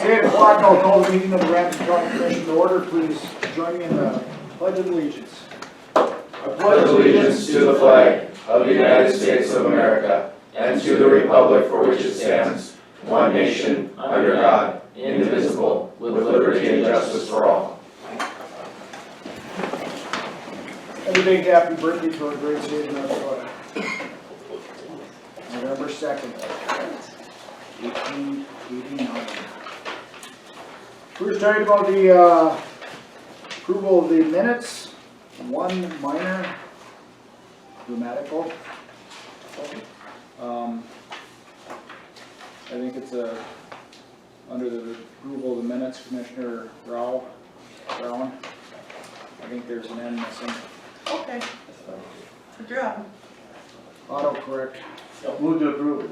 8 o'clock, I'll call the meeting of the Ramsey County Commission to order. Please join me in the Pledge of Allegiance. I pledge allegiance to the flag of the United States of America and to the republic for which it stands, one nation, under God, indivisible, with liberty and justice for all. And a big happy birthday to our great state of North Dakota. November 2nd, 1889. First item about the approval of the minutes. One minor grammatical. I think it's under the approval of the minutes, Commissioner Brown. I think there's an N missing. Okay. Good job. Autocorrect. Move to approve.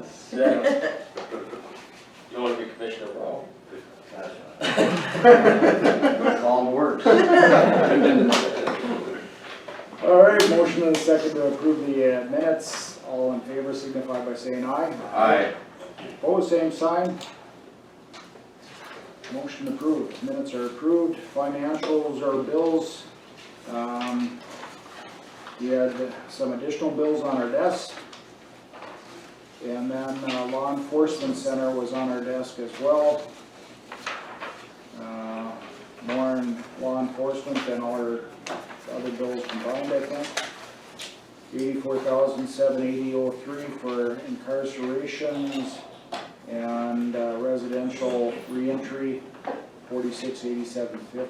You want to be Commissioner Brown? That's all in works. All right, motion and a second to approve the minutes. All in favor signify by saying aye. Aye. Opposed, same sign. Motion approved. Minutes are approved. Financials or bills. We had some additional bills on our desk. And then Law Enforcement Center was on our desk as well. More in law enforcement than all our other bills combined, I think. $84,780.03 for incarcerations and residential reentry, $46,8750.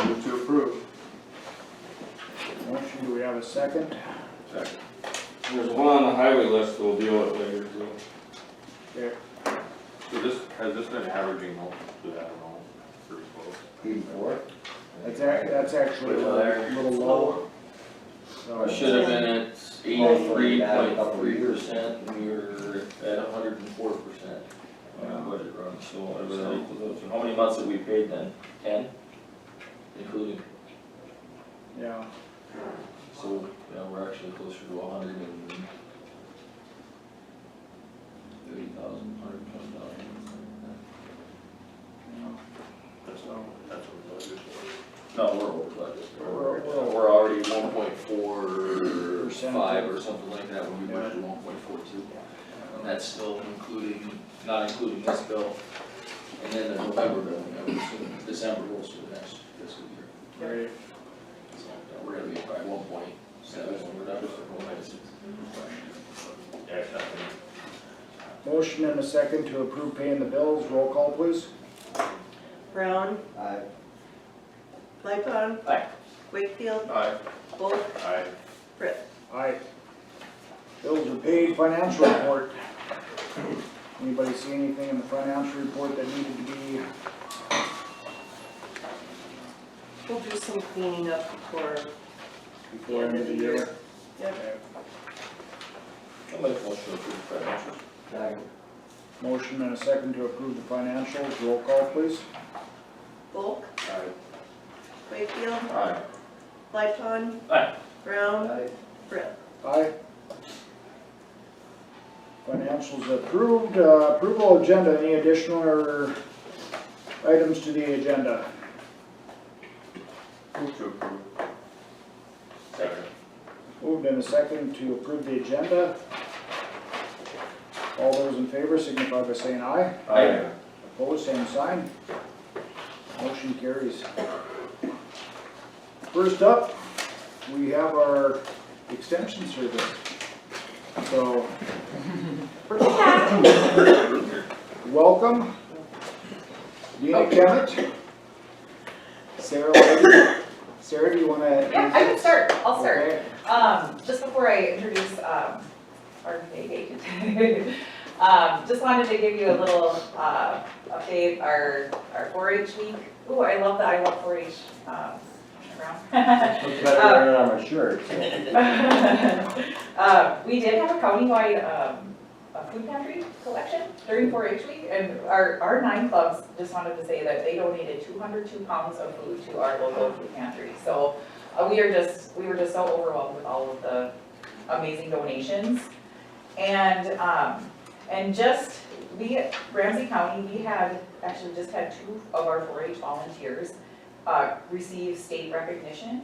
Move to approve. Motion, do we have a second? Second. There's one on the highway list, we'll deal with later too. Okay. So this, has this been averaging out to that amount pretty close? 84? That's actually a little low. So Should have been at 83.3%, and we were at 104% on our budget run, so whatever that equals out to. How many months have we paid then? 10? Including, yeah. so, yeah, we're actually closer to 130,000, 120,000. That's what it was. No, we're over budget. We're We're already 1.45 or something like that when we budgeted 1.42. And that's still including, not including this bill, and then the November bill, and I would assume December goes to the next fiscal year. Right. So we're gonna be at probably 1.7 when we're done with the 1.6. Yeah, it's nothing. Motion and a second to approve paying the bills. Roll call, please. Brown, Aye. Lightfon. Aye. Wakefield, Aye. Volk, Aye. Britt. Aye. Bills are paid. Financial report. Anybody see anything in the financial report that needed to be? We'll do some cleaning up before Before end of the year? Yep. Okay. I'll make a motion to approve the financials. Motion and a second to approve the financials. Roll call, please. Volk, Aye. Wakefield, Aye. Lightfon. Aye. Brown, Britt. Aye. Financials approved. Approval agenda. Any additional or items to the agenda? Move to approve. Second. Moved in a second to approve the agenda. All those in favor signify by saying aye. Aye. Opposed, same sign. Motion carries. First up, we have our extension service. So, welcome. Dina Kemet. Sarah Lady. Sarah, do you want to? Yeah, I can start. I'll start. Okay. Just before I introduce our agent, just wanted to give you a little update. Our 4-H week. Ooh, I love that. I love 4-H. Looks better than on my shirt. We did have a countywide food pantry collection during 4-H week, and our 9 clubs just wanted to say that they donated 202 pounds of food to our local food pantry. So we were just so overwhelmed with all of the amazing donations. And And Ramsey County, we actually just had 2 of our 4-H volunteers receive state recognition.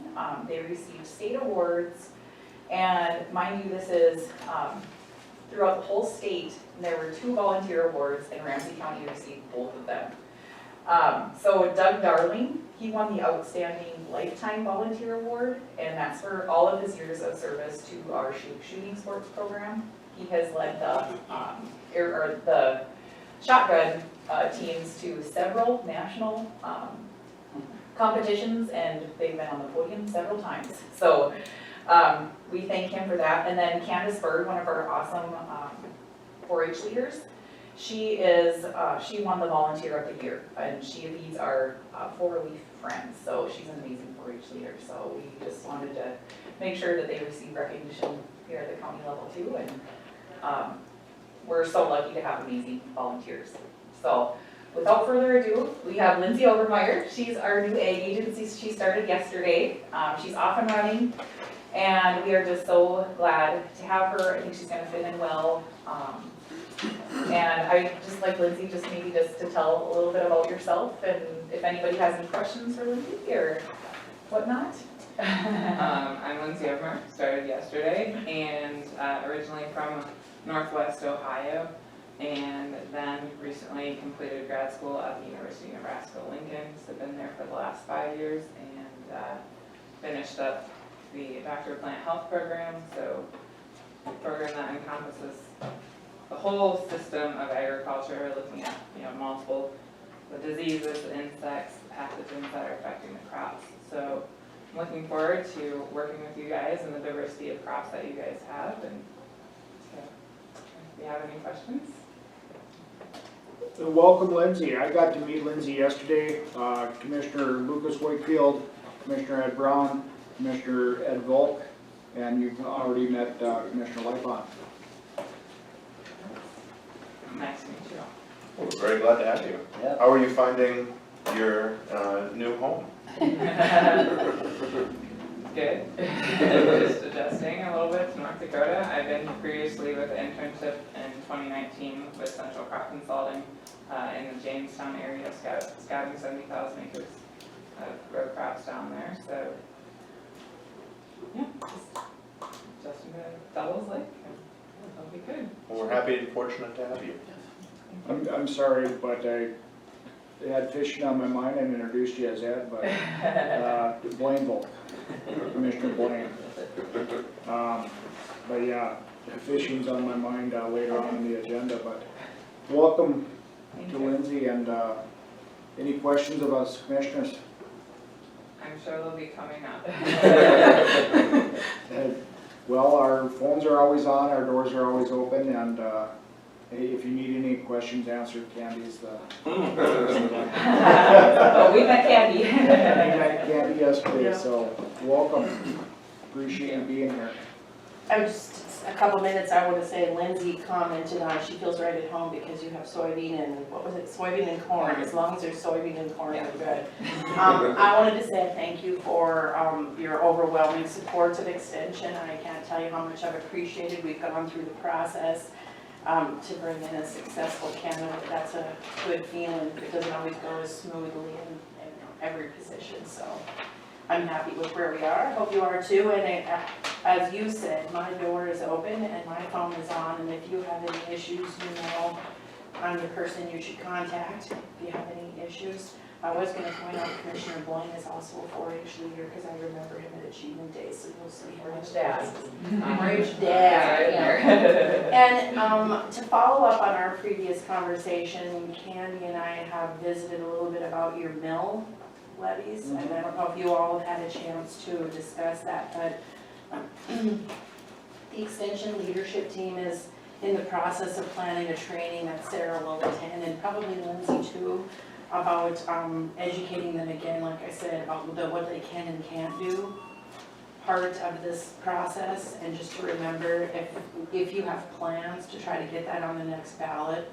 They received state awards, and mind you, this is throughout the whole state, and there were 2 volunteer awards, and Ramsey County received both of them. So Doug Darling, he won the Outstanding Lifetime Volunteer Award, and that's for all of his years of service to our shooting sports program. He has led the shotgun teams to several national competitions, and they've been on the podium several times. So we thank him for that. And then Candace Bird, one of our awesome 4-H leaders, she won the Volunteer of the Year, and she leads our 4-Leaf Friends. So she's an amazing 4-H leader. So we just wanted to make sure that they receive recognition here at the county level too. And we're so lucky to have amazing volunteers. So without further ado, we have Lindsay Obermeyer. She's our new ag agency. She started yesterday. She's off and running, and we are just so glad to have her. I think she's going to fit in well. And I just like Lindsay, just to tell a little bit about yourself, and if anybody has any questions for Lindsay or whatnot. I'm Lindsay Obermeyer, started yesterday, and originally from Northwest Ohio, and then recently completed grad school at the University of Nebraska-Lincoln. So I've been there for the last 5 years, and finished up the Doctor of Plant Health program, so a program that encompasses the whole system of agriculture, looking at multiple the diseases, the insects, the pathogens that are affecting the crops. So I'm looking forward to working with you guys and the diversity of crops that you guys have. And so, if you have any questions. Welcome, Lindsay. I got to meet Lindsay yesterday. Commissioner Lucas Wakefield, Commissioner Ed Brown, Commissioner Ed Volk, and you've already met Commissioner Lipon. Nice to meet you all. Well, we're very glad to have you. Yeah. How are you finding your new home? Good. Just adjusting a little bit to North Dakota. I've been previously with an internship in 2019 with Central Crop Consulting in the Jamestown area, scouting 70,000 acres of row crops down there. So, yeah, just adjusting to Devil's Lake. That'll be good. Well, we're happy and fortunate to have you. I'm sorry, but I had fishing on my mind and introduced you as Ed, but Blaine Volk, Commissioner Blaine. But yeah, fishing's on my mind later on in the agenda, but welcome Thank to you. Lindsay, and any questions of us commissioners? I'm sure they'll be coming up. Well, our phones are always on, our doors are always open, and hey, if you need any questions answered, Candy's the... Oh, we met Candy. We met Candy yesterday, so welcome. Appreciate you being here. Just a couple minutes, I want to say Lindsay commented on, she feels right at home because you have soybean and, what was it, soybean and corn. As long as there's soybean and corn, you're good. I wanted to say thank you for your overwhelming support of Extension. I can't tell you how much I've appreciated. We've gone through the process to bring in a successful candidate. That's a good feeling. It doesn't always go as smoothly in every position, so I'm happy with where we are. I hope you are too. And as you said, my door is open and my phone is on, and if you have any issues, you know I'm the person you should contact if you have any issues. I was going to point out Commissioner Blaine is also a 4-H leader because I remember him at Achievement Day, so you'll see him. Rich dad. Rich dad. And to follow up on our previous conversation, Candy and I have visited a little bit about your mill levies, and I don't know if you all have had a chance to discuss that, but the Extension leadership team is in the process of planning a training that Sarah will attend, and probably Lindsay too, about educating them again, like I said, about what they can and can't do, part of this process, and just to remember, if you have plans to try to get that on the next ballot,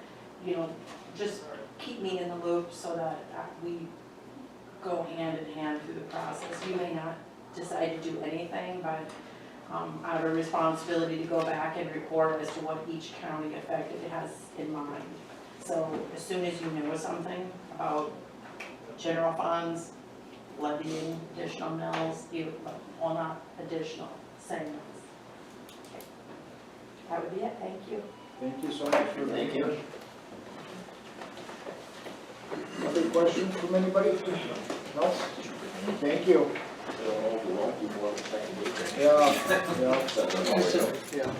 just keep me in the loop so that we go hand in hand through the process. You may not decide to do anything, but I have a responsibility to go back and report as to what each county affected has in mind. So as soon as you know something about general funds, levying additional mills, well, not additional, same mills. That would be it, thank you. Thank you so much for Thank being you. here. Other questions from anybody? No? Thank you. Yeah, yeah.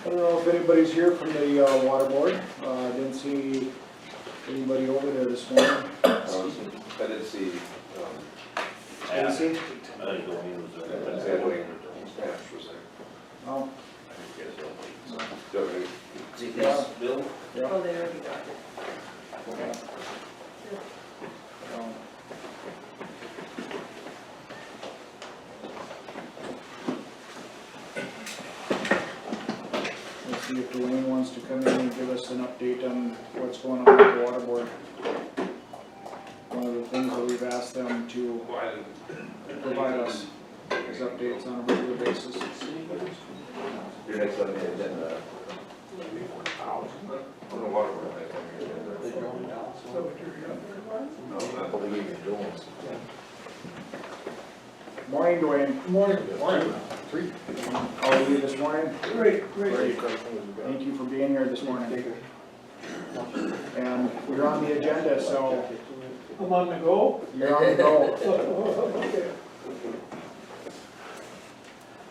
I don't know if anybody's here from the water board. Didn't see anybody over there this morning. I did see, Stacy? I think the one was there. Edwin Ash was there. Oh, I think you guys don't need, so, do you have any? Yeah. Bill? yeah. Oh, they already got it. Okay. Let's see if Dwayne wants to come in and give us an update on what's going on with the water board. One of the things that we've asked them to provide us is updates on a regular basis. Your next on the agenda. On the water board, next on your agenda. No, I believe you're doing. Morning, Dwayne. Morning. Morning. How are you this morning? Great, Great. Thank you for being here this morning. And you're on the agenda, so I'm on the go. you're on the go. Okay.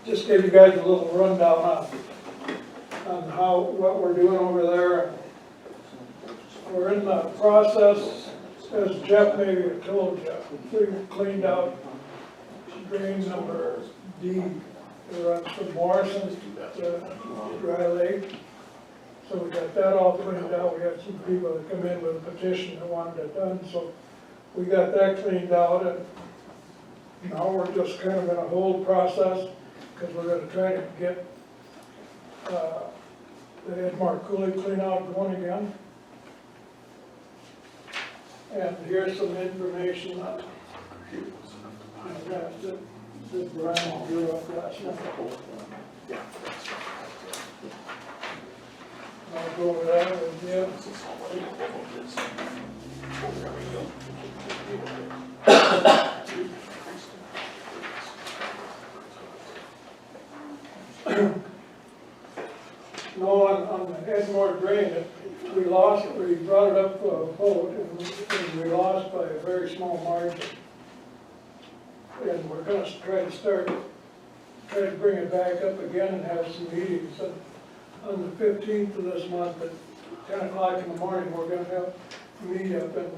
Just give you guys a little rundown on how, what we're doing over there. We're in the process, as Jeff maybe told you, we cleaned out drain number D. It runs from Morrison to Dry Lake. So we got that all cleaned out. We had some people that come in with a petition that wanted it done, so we got that cleaned out, and now we're just kind of in a hold process, because we're gonna try to get, the Edmar Cooley clean out going again. And here's some information on that Brian drew up last night. I'll go over that with you. No, on the Edmore drain, we brought it up to a vote, and we lost by a very small margin. And we're gonna try to bring it back up again and have some meetings. And on the 15th of this month at 10 o'clock in the morning, we're gonna have a meet up in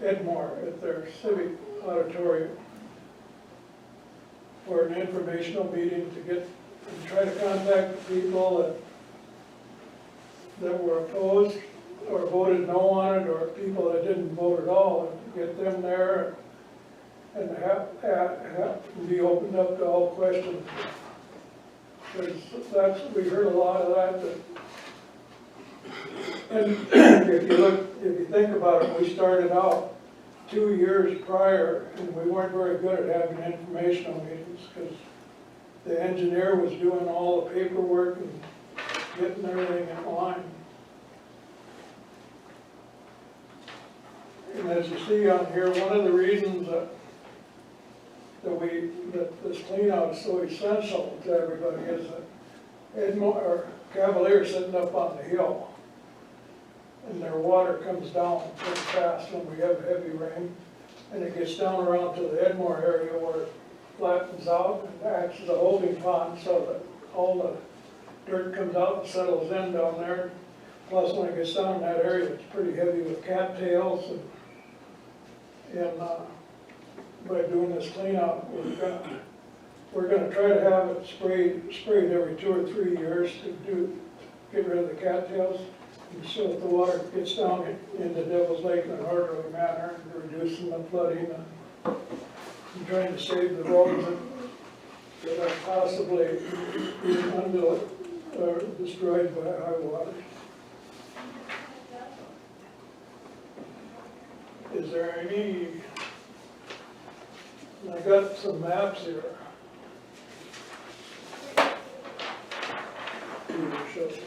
Edmore at their civic auditorium for an informational meeting to try to contact the people that were opposed or voted no on it, or people that didn't vote at all, and get them there and be opened up to all questions. Because we heard a lot of that. And if you think about it, we started out 2 years prior, and we weren't very good at having informational meetings, because the engineer was doing all the paperwork and getting everything in line. And as you see on here, one of the reasons that this clean out is so essential to everybody is that Cavalier's sitting up on the hill, and their water comes down pretty fast when we have heavy rain, and it gets down around to the Edmore area where it flattens out and acts as a holding pond, so that all the dirt comes out and settles in down there. Plus, when it gets down in that area, it's pretty heavy with cattails, and by doing this clean out, we're gonna try to have it sprayed every 2 or 3 years to get rid of the cattails, and so if the water gets down into Devil's Lake in an orderly manner, reducing the flooding and trying to save the roads that are possibly being destroyed by high water. Is there any And I got some maps here. Here to show you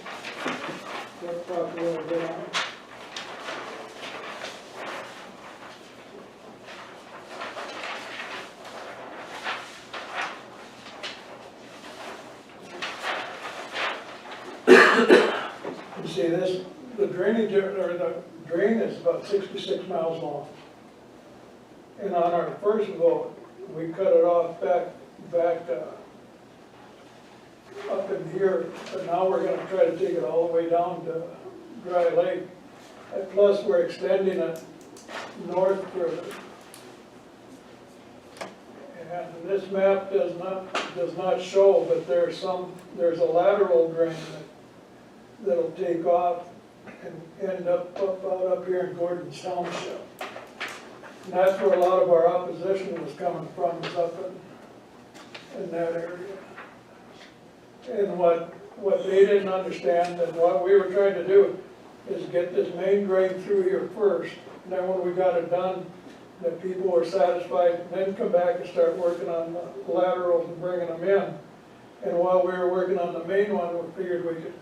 what property we're going on. You see this, the drainage, or the drain is about 66 miles long. And on our first vote, we cut it off back up in here, but now we're gonna try to take it all the way down to Dry Lake. And plus, we're extending it north further. And this map does not show, but there's a lateral drain that'll take off and end up out up here in Gordon's Township. And that's where a lot of our opposition was coming from, is up in that area. And what they didn't understand, and what we were trying to do, is get this main drain through here first. And then when we got it done, that people were satisfied, and then come back and start working on the laterals and bringing them in. And while we were working on the main one, we figured we could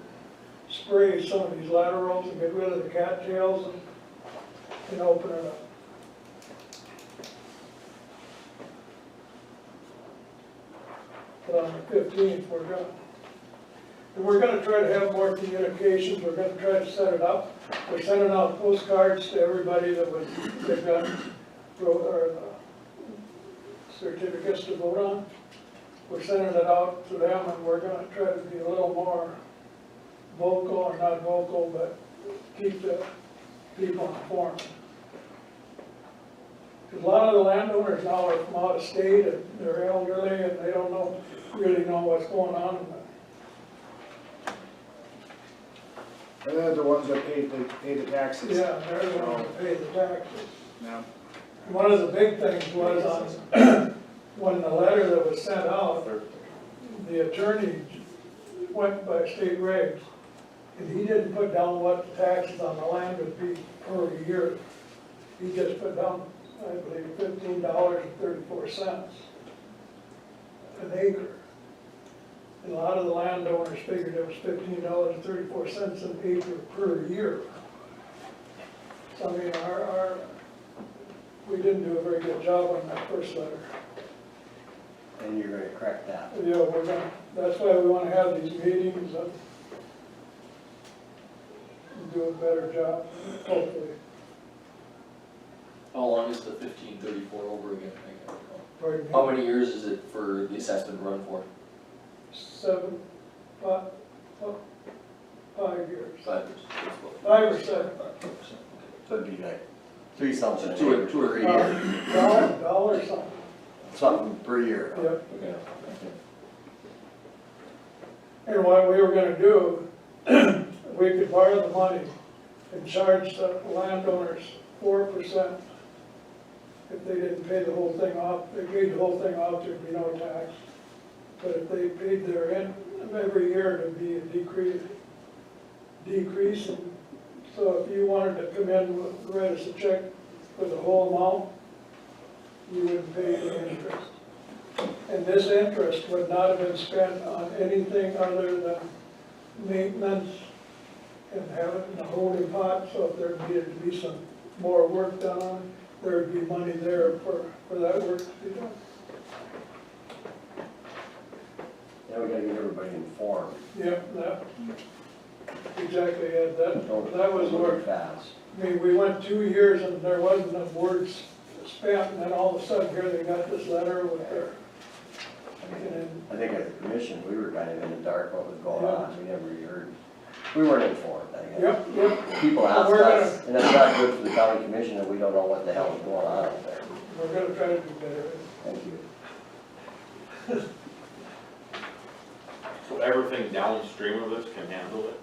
spray some of these laterals and get rid of the cattails and open it up. But on the 15th, we're gonna try to have more communications. We're gonna try to set it up. We're sending out postcards to everybody that got certificates to vote on. We're sending it out to them, and we're gonna try to be a little more vocal, or not vocal, but keep the people informed. Because a lot of the landowners now are from out of state, and they're elderly, and they don't really know what's going on. And they're the ones that pay the taxes. Yeah, they're the ones that pay the taxes. Yeah. One of the big things was on, when the letter that was sent out, the attorney went by state regs, and he didn't put down what the taxes on the land would be per year. He just put down, I believe, $15.34 an acre. And a lot of the landowners figured it was $15.34 an acre per year. So I mean, we didn't do a very good job on that first letter. And you're gonna correct that. Yeah, that's why we wanna have these meetings and do a better job, hopefully. How long is the 1534 over again? I can't recall. Pardon me? How many years is it for the assessment run for? 5 years. 5 years. 5 or 7. So it'd be like 3 something. So two or 3 years. Dollar something. Something per year. Yep. Okay. And what we were gonna do, we could borrow the money and charge the landowners 4%. If they didn't pay the whole thing off, they paid the whole thing off, there'd be no tax. But if they paid their end every year, it'd be a decrease. And so if you wanted to come in, write us a check for the whole amount, you wouldn't pay the interest. And this interest would not have been spent on anything other than maintenance and have it in a holding pot, so if there needed to be some more work done on it, there would be money there for that work to be done. Yeah, we gotta get everybody informed. Yep, exactly, Ed, that was Don't where, work fast. I mean, we went 2 years and there wasn't enough words spent, and then all of a sudden here they got this letter with their, and I think as a commission, we were kind of in the dark what was going Yeah. on. We never really heard. We weren't informed, I guess. yep, People asked We're us, and it's not good for the county commission that we don't know what the hell is going on out there. we're gonna try to do better. Thank you. So everything downstream of this can handle it?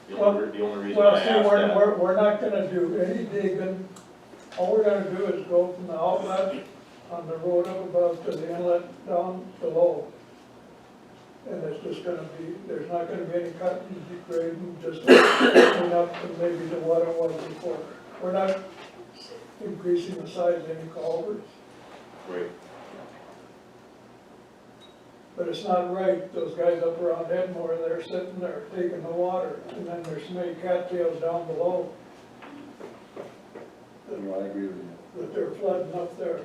The Well- only reason Well, I see, asked that, we're not gonna do any digging. All we're gonna do is go from the outlet on the road up above to the inlet down below. And it's just gonna be, there's not gonna be any cutting, degrading, just clean up to maybe to what it was before. We're not increasing the size of any culverts. Right. But it's not right, those guys up around Edmore, they're sitting there taking the water, and then there's so many cattails down below I agree with you. that they're flooding up there.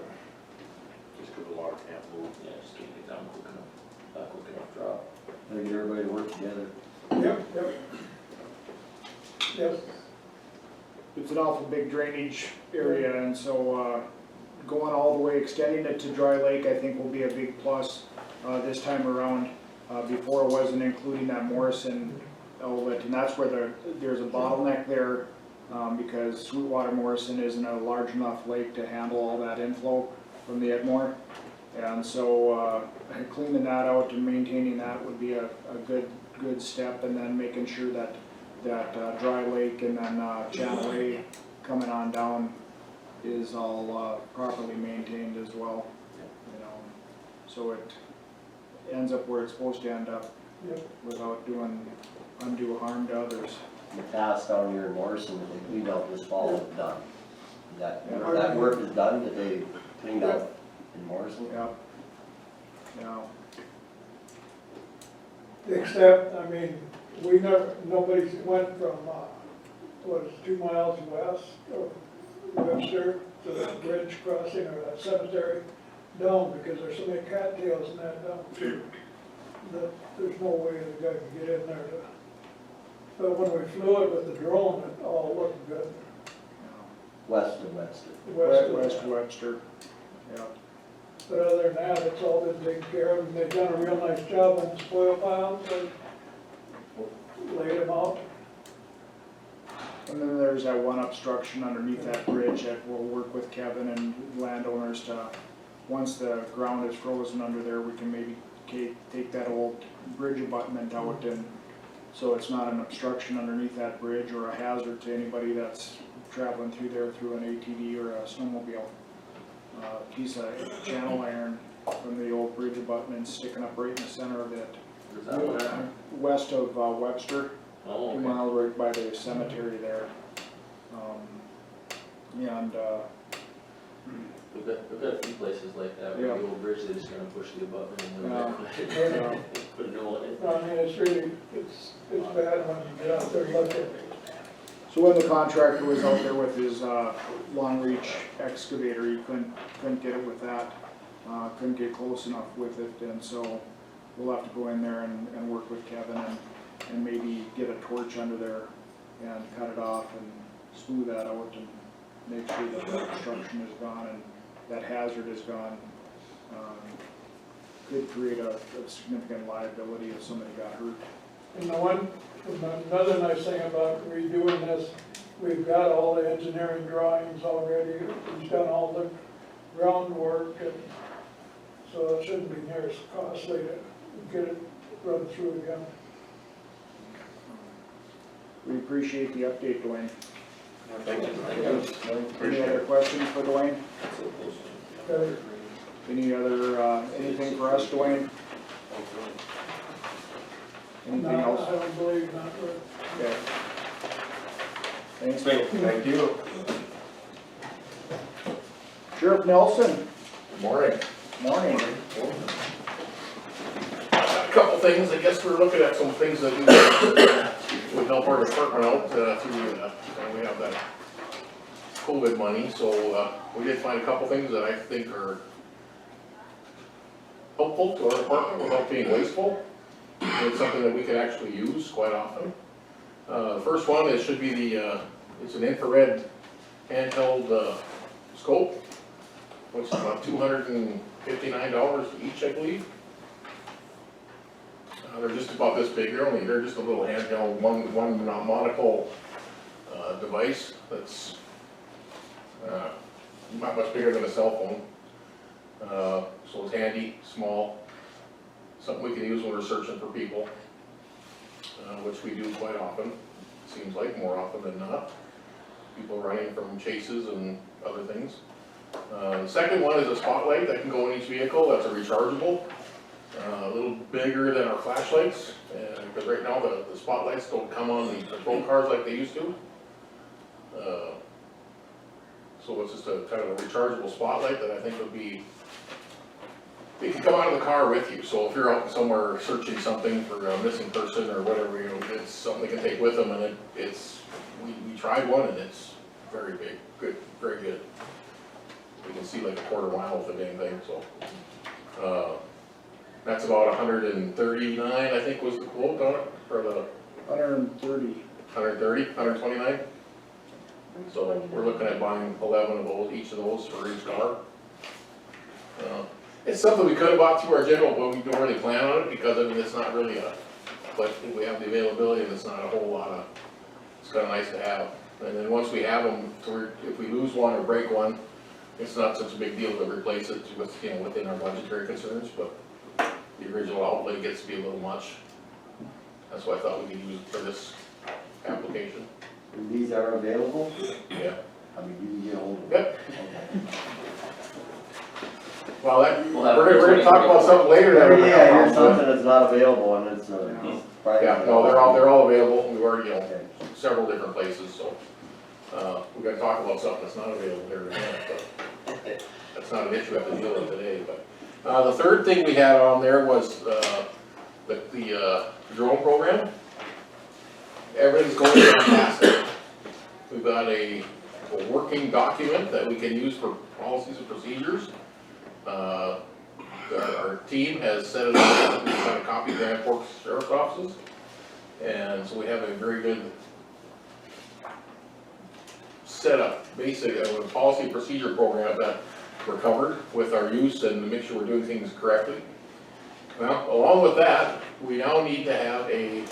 Just because the water can't move. Yeah, just can't get down quick enough, not quick enough drop. Gotta get everybody to work together. Yep. Yep, It's an awful big drainage area, and so, going all the way, extending it to Dry Lake, I think will be a big plus, this time around. Before it wasn't including that Morrison outlet, and that's where there's a bottleneck there, because Sweetwater Morrison isn't a large enough lake to handle all that inflow from the Edmore. And so, cleaning that out and maintaining that would be a good step, and then making sure that Dry Lake and then Channel A coming on down is all properly maintained as well. You know, so it ends up where it's supposed to end up, Yep. without doing undue harm to others. The pass down here in Morrison, that they cleaned out this fall, is done. That, Yeah. that work is done, that they cleaned out in Morrison? Yep. Yeah. except, I mean, nobody went from, 2 miles west of Webster to the bridge crossing or that cemetery down, because there's so many cattails in that down. That there's no way the guy can get in there to, but when we flew it with the drone, it all looked good. West of Webster. West of Webster, yeah. But other than that, it's all been taken care of, and they've done a real nice job on the spoil piles, they laid them out. And then there's that one obstruction underneath that bridge that we'll work with Kevin and landowners to, once the ground is frozen under there, we can maybe take that old bridge abutment out, and so it's not an obstruction underneath that bridge or a hazard to anybody that's traveling through there through an ATV or a snowmobile. Piece of channel iron from the old bridge abutment sticking up right in the center of it. Where's that one at? West of Webster. Oh, 2 okay. miles right by the cemetery there. We've got a few places like that, where Yeah. the old bridge, they're just gonna push the abutment and Yeah. then put a new one in. I mean, it's really, it's bad when you get out there and look at it. So when the contractor was out there with his long reach excavator, he couldn't get it with that, couldn't get close enough with it, and so we'll have to go in there and work with Kevin and maybe get a torch under there and cut it off and smooth that out and make sure that that obstruction is gone and that hazard is gone. Could create a significant liability if somebody got hurt. And another nice thing about redoing this, we've got all the engineering drawings already, he's done all the groundwork, and so it shouldn't be near as costly to get it run through again. We appreciate the update, Dwayne. Thank you. Any other questions for Dwayne? Okay. Any other, anything for us, Dwayne? Anything No, else? I don't believe not, but Okay. Thanks. Thank you. Sheriff Nelson, Morning. morning. A couple things, I guess we're looking at some things that would help our department out through, we have that COVID money, so we did find a couple things that I think are helpful to our department without being wasteful. It's something that we could actually use quite often. The first one, it should be it's an infrared handheld scope, which is about $259 each, I believe. They're just about this big. They're just a little handheld, one monocle device that's not much bigger than a cell phone. So it's handy, small, something we can use when we're searching for people, which we do quite often. Seems like more often than not. People running from chases and other things. The second one is a spotlight that can go in each vehicle. That's a rechargeable. A little bigger than our flashlights, because right now the spotlights don't come on the patrol cars like they used to. So it's just a kind of a rechargeable spotlight that I think would be it can come out of the car with you, so if you're out somewhere searching something for a missing person or whatever, you know, it's something they can take with them, and we tried one and it's very big, good, very good. You can see like a quarter mile with the dang thing, so. That's about 139, I think was the quote on it, for the 130. 130, 129? So we're looking at buying 11 of those, each of those for each car. It's something we could have bought through our general, but we don't really plan on it because I mean, it's not really but we have the availability and it's not a whole lot of, it's kind of nice to have. And then once we have them, if we lose one or break one, it's not such a big deal to replace it with, you know, within our budgetary concerns, but the original outlay gets to be a little much. That's why I thought we could use it for this application. And these are available? Yeah. I mean, you can get hold of them. Yep. Okay. Well, We'll have- we're gonna talk about something later that. Yeah, here's something that's not available and it's, probably. Yeah, no, they're all available. We've already, you know, Okay. several different places, so. We're gonna talk about something that's not available here in a minute, but that's not an issue we have to deal with today, but. The third thing we had on there was, the drone program. Everything's going fantastic. We've got a working document that we can use for policies and procedures. Our team has set it up, we've got a copy of Grand Forks Sheriff's offices. And so we have a very good setup, basically a policy and procedure program that we're covered with our use and to make sure we're doing things correctly. Well, along with that, we now need to have a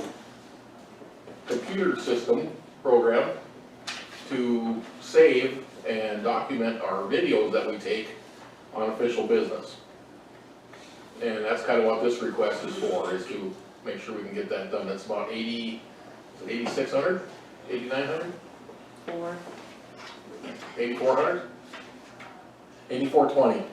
computer system program to save and document our videos that we take on official business. And that's kind of what this request is for, is to make sure we can get that done. That's about 8,600, 8,900? 8,400? 8,420,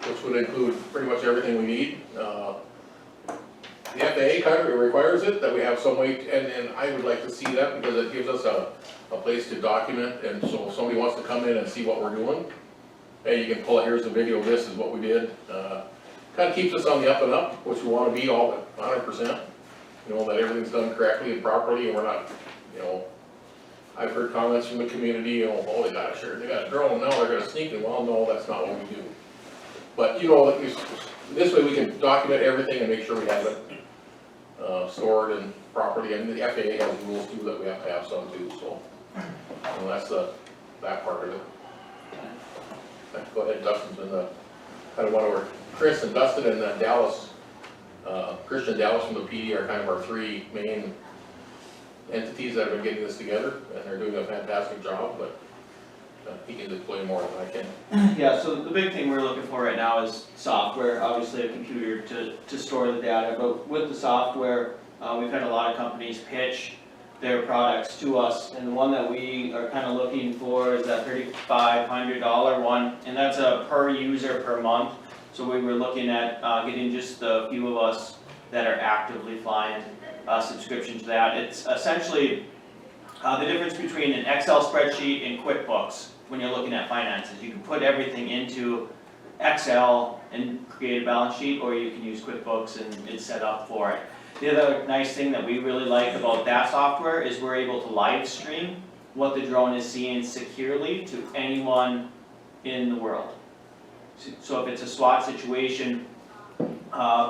which would include pretty much everything we need. The FAA kind of requires it, that we have some way, and I would like to see that because it gives us a place to document, and so if somebody wants to come in and see what we're doing, hey, you can pull it, here's the video, this is what we did. Kind of keeps us on the up and up, which we want to be all 100%. You know, that everything's done correctly and properly, and we're not, you know, I've heard comments from the community, you know, oh, they got a drone, now they're gonna sneak it. Well, no, that's not what we do. But, you know, this way we can document everything and make sure we have it stored and properly, and the FAA has rules too that we have to have some too, so. You know, that's that part of it. Go ahead, Dustin's been kind of one of our, Chris and Dustin and then Dallas, Christian Dallas from the PD are kind of our three main entities that have been getting this together, and they're doing a fantastic job, but he can explain more than I can. Yeah, so the big thing we're looking for right now is software, obviously a computer to store the data, but with the software, we've had a lot of companies pitch their products to us, and the one that we are kind of looking for is that $3,500 one, and that's a per user per month. So we were looking at getting just the few of us that are actively flying subscription to that. It's essentially the difference between an Excel spreadsheet and QuickBooks when you're looking at finances. You can put everything into Excel and create a balance sheet, or you can use QuickBooks and it's set up for it. The other nice thing that we really like about that software is we're able to live stream what the drone is seeing securely to anyone in the world. So if it's a SWAT situation,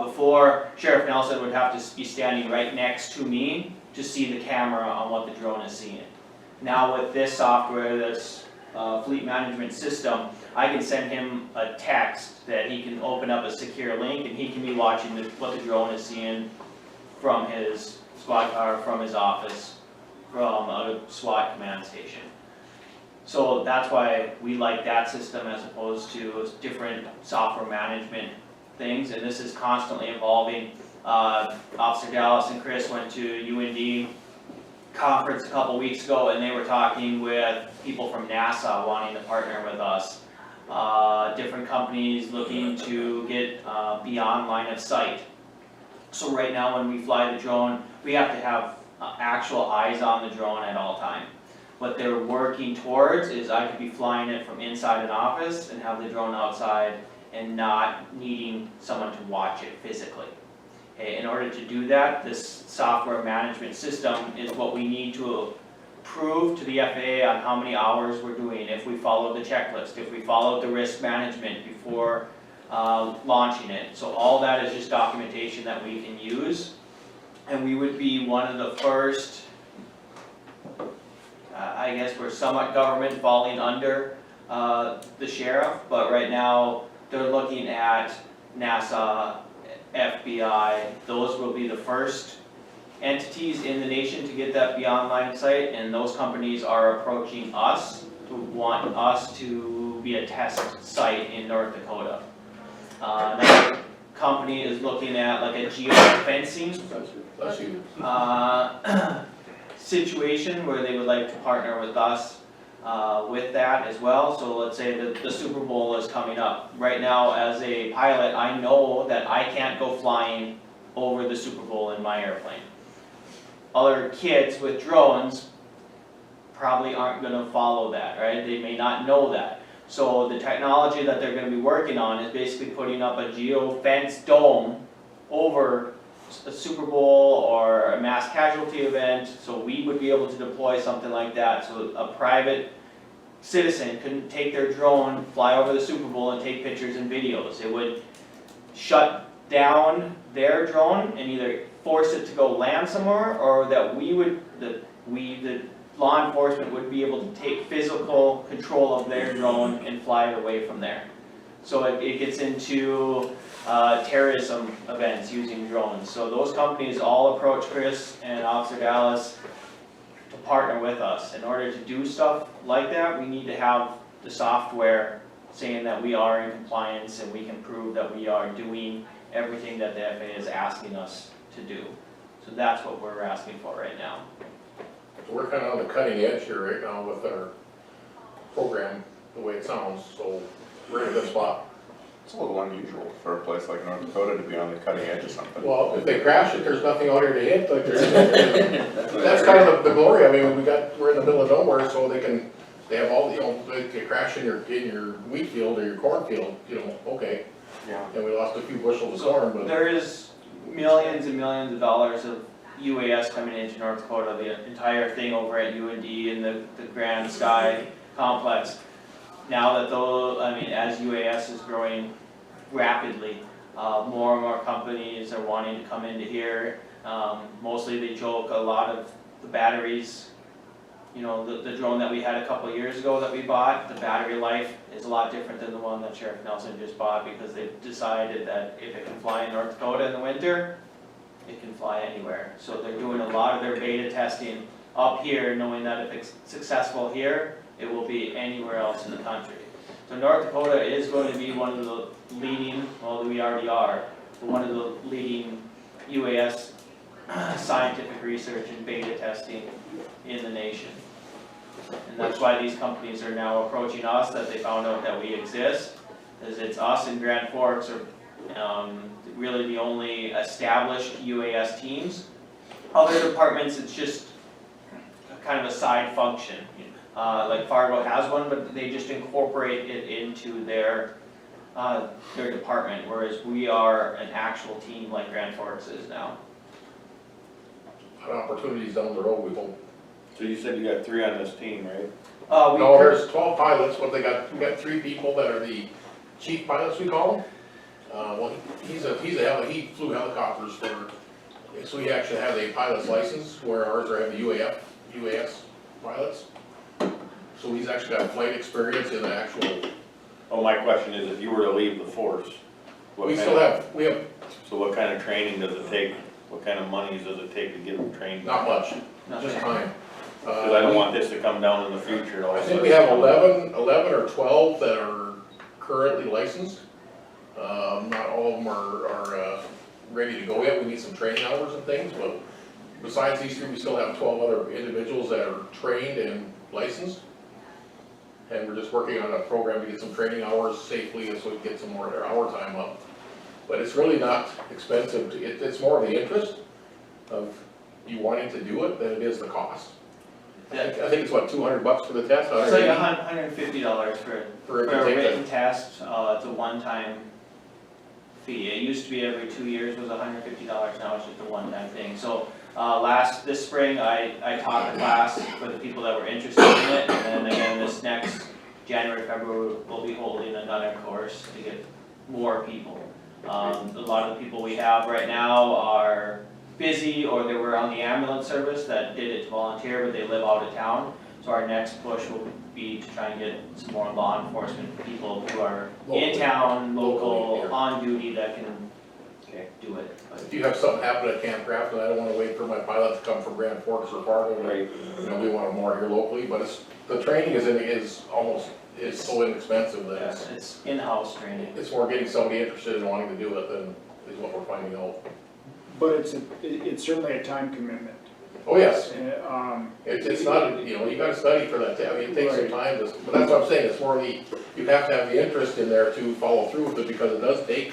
before Sheriff Nelson would have to be standing right next to me to see the camera on what the drone is seeing. Now with this software, this fleet management system, I can send him a text that he can open up a secure link and he can be watching what the drone is seeing from his SWAT car, from his office, from a SWAT command station. So that's why we like that system as opposed to different software management things, and this is constantly evolving. Officer Dallas and Chris went to UND conference a couple weeks ago, and they were talking with people from NASA wanting to partner with us. Different companies looking to get beyond line of sight. So right now when we fly the drone, we have to have actual eyes on the drone at all times. What they're working towards is I could be flying it from inside an office and have the drone outside and not needing someone to watch it physically. Okay, in order to do that, this software management system is what we need to prove to the FAA on how many hours we're doing, if we followed the checklist, if we followed the risk management before launching it. So all that is just documentation that we can use. And we would be one of the first, I guess we're somewhat government falling under the sheriff, but right now they're looking at NASA, FBI, those will be the first entities in the nation to get that beyond line of sight, and those companies are approaching us to want us to be a test site in North Dakota. Another company is looking at like a geofencing Bless you. situation where they would like to partner with us with that as well. So let's say that the Super Bowl is coming up. Right now, as a pilot, I know that I can't go flying over the Super Bowl in my airplane. Other kids with drones probably aren't gonna follow that, right? They may not know that. So the technology that they're gonna be working on is basically putting up a geo-fence dome over a Super Bowl or a mass casualty event, so we would be able to deploy something like that, so a private citizen couldn't take their drone, fly over the Super Bowl and take pictures and videos. It would shut down their drone and either force it to go land somewhere, or that the law enforcement would be able to take physical control of their drone and fly it away from there. So it gets into terrorism events using drones. So those companies all approach Chris and Officer Dallas to partner with us. In order to do stuff like that, we need to have the software saying that we are in compliance and we can prove that we are doing everything that the FAA is asking us to do. So that's what we're asking for right now. So we're kind of on the cutting edge here right now with our program, the way it sounds, so we're in a good spot. It's a little unusual for a place like North Dakota to be on the cutting edge of something. Well, if they crash it, there's nothing out here to hit, like that's kind of the glory. I mean, we're in the middle of nowhere, so they have all, they could crash in your wheat field or your cornfield, okay. Yeah. And we lost a few bushels of corn, but. There is millions and millions of dollars of UAS coming into North Dakota, the entire thing over at UND and the Grand Sky complex. Now that as UAS is growing rapidly, more and more companies are wanting to come into here. Mostly they joke a lot of the batteries, the drone that we had a couple of years ago that we bought, the battery life is a lot different than the one that Sheriff Nelson just bought, because they've decided that if it can fly in North Dakota in the winter, it can fly anywhere. So they're doing a lot of their beta testing up here, knowing that if it's successful here, it will be anywhere else in the country. So North Dakota is going to be one of the leading, well, we already are, but one of the leading UAS scientific research and beta testing in the nation. And that's why these companies are now approaching us, that they found out that we exist, is it's us and Grand Forks are really the only established UAS teams. Other departments, it's just kind of a side function. Like Fargo has one, but they just incorporate it into their department, whereas we are an actual team like Grand Forks is now. Opportunities down the road, we hope. So you said you got 3 on this team, right? No, there's 12 pilots, but we got 3 people that are the chief pilots, we call them. Well, he flew helicopters so he actually has a pilot's license, where ours have the UAS pilots. So he's actually got flight experience in the actual. Oh, my question is, if you were to leave the force, We have. So what kind of training does it take? What kind of monies does it take to get them trained? Not much, just time. Because I don't want this to come down in the future. I think we have 11 or 12 that are currently licensed. Not all of them are ready to go yet. We need some training hours and things, but besides these 3, we still have 12 other individuals that are trained and licensed. And we're just working on a program to get some training hours safely, so we can get some more of their hour time up. But it's really not expensive. It's more of the interest of you wanting to do it than it is the cost. I think it's what, $200 for the test? It's like $150 for a take written test. It's a one-time fee. It used to be every 2 years was $150, now it's just a one-time thing. So, this spring, I taught the class for the people that were interested in it, and then again, this next January, February, we'll be holding another course to get more people. A lot of the people we have right now are busy, or they were on the ambulance service that did it to volunteer, but they live out of town. So our next push will be to try and get some more law enforcement people who are in town, Locally, yeah. on duty that can do it. If you have something happen at Camp Grafton, I don't wanna wait for my pilot to come from Grand Forks or Fargo. Right. You know, we want them more here locally, but the training is so inexpensive that It's in-house training. it's more getting somebody interested in wanting to do it than is what we're finding out. But it's certainly a time commitment. Oh, yes, And, it's not, you know, you gotta study for that, I mean, it takes some time, but that's what I'm saying, it's more you have to have the interest in there to follow through with it, because it does take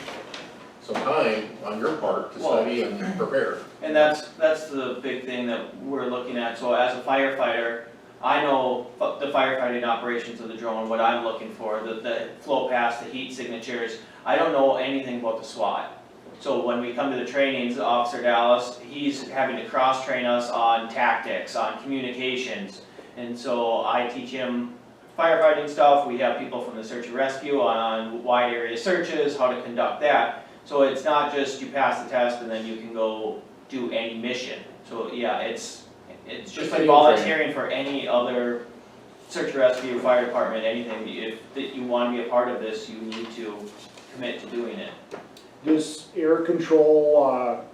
some time on your part to study and prepare. And that's the big thing that we're looking at. So as a firefighter, I know the firefighting operations of the drone, what I'm looking for, the flow paths, the heat signatures. I don't know anything about the SWAT. So when we come to the trainings, Officer Dallas, he's having to cross-train us on tactics, on communications. And so I teach him firefighting stuff. We have people from the search and rescue on wide area searches, how to conduct that. So it's not just you pass the test and then you can go do any mission. So yeah, it's just like volunteering for any other search and rescue, fire department, anything. If you want to be a part of this, you need to commit to doing it. this air control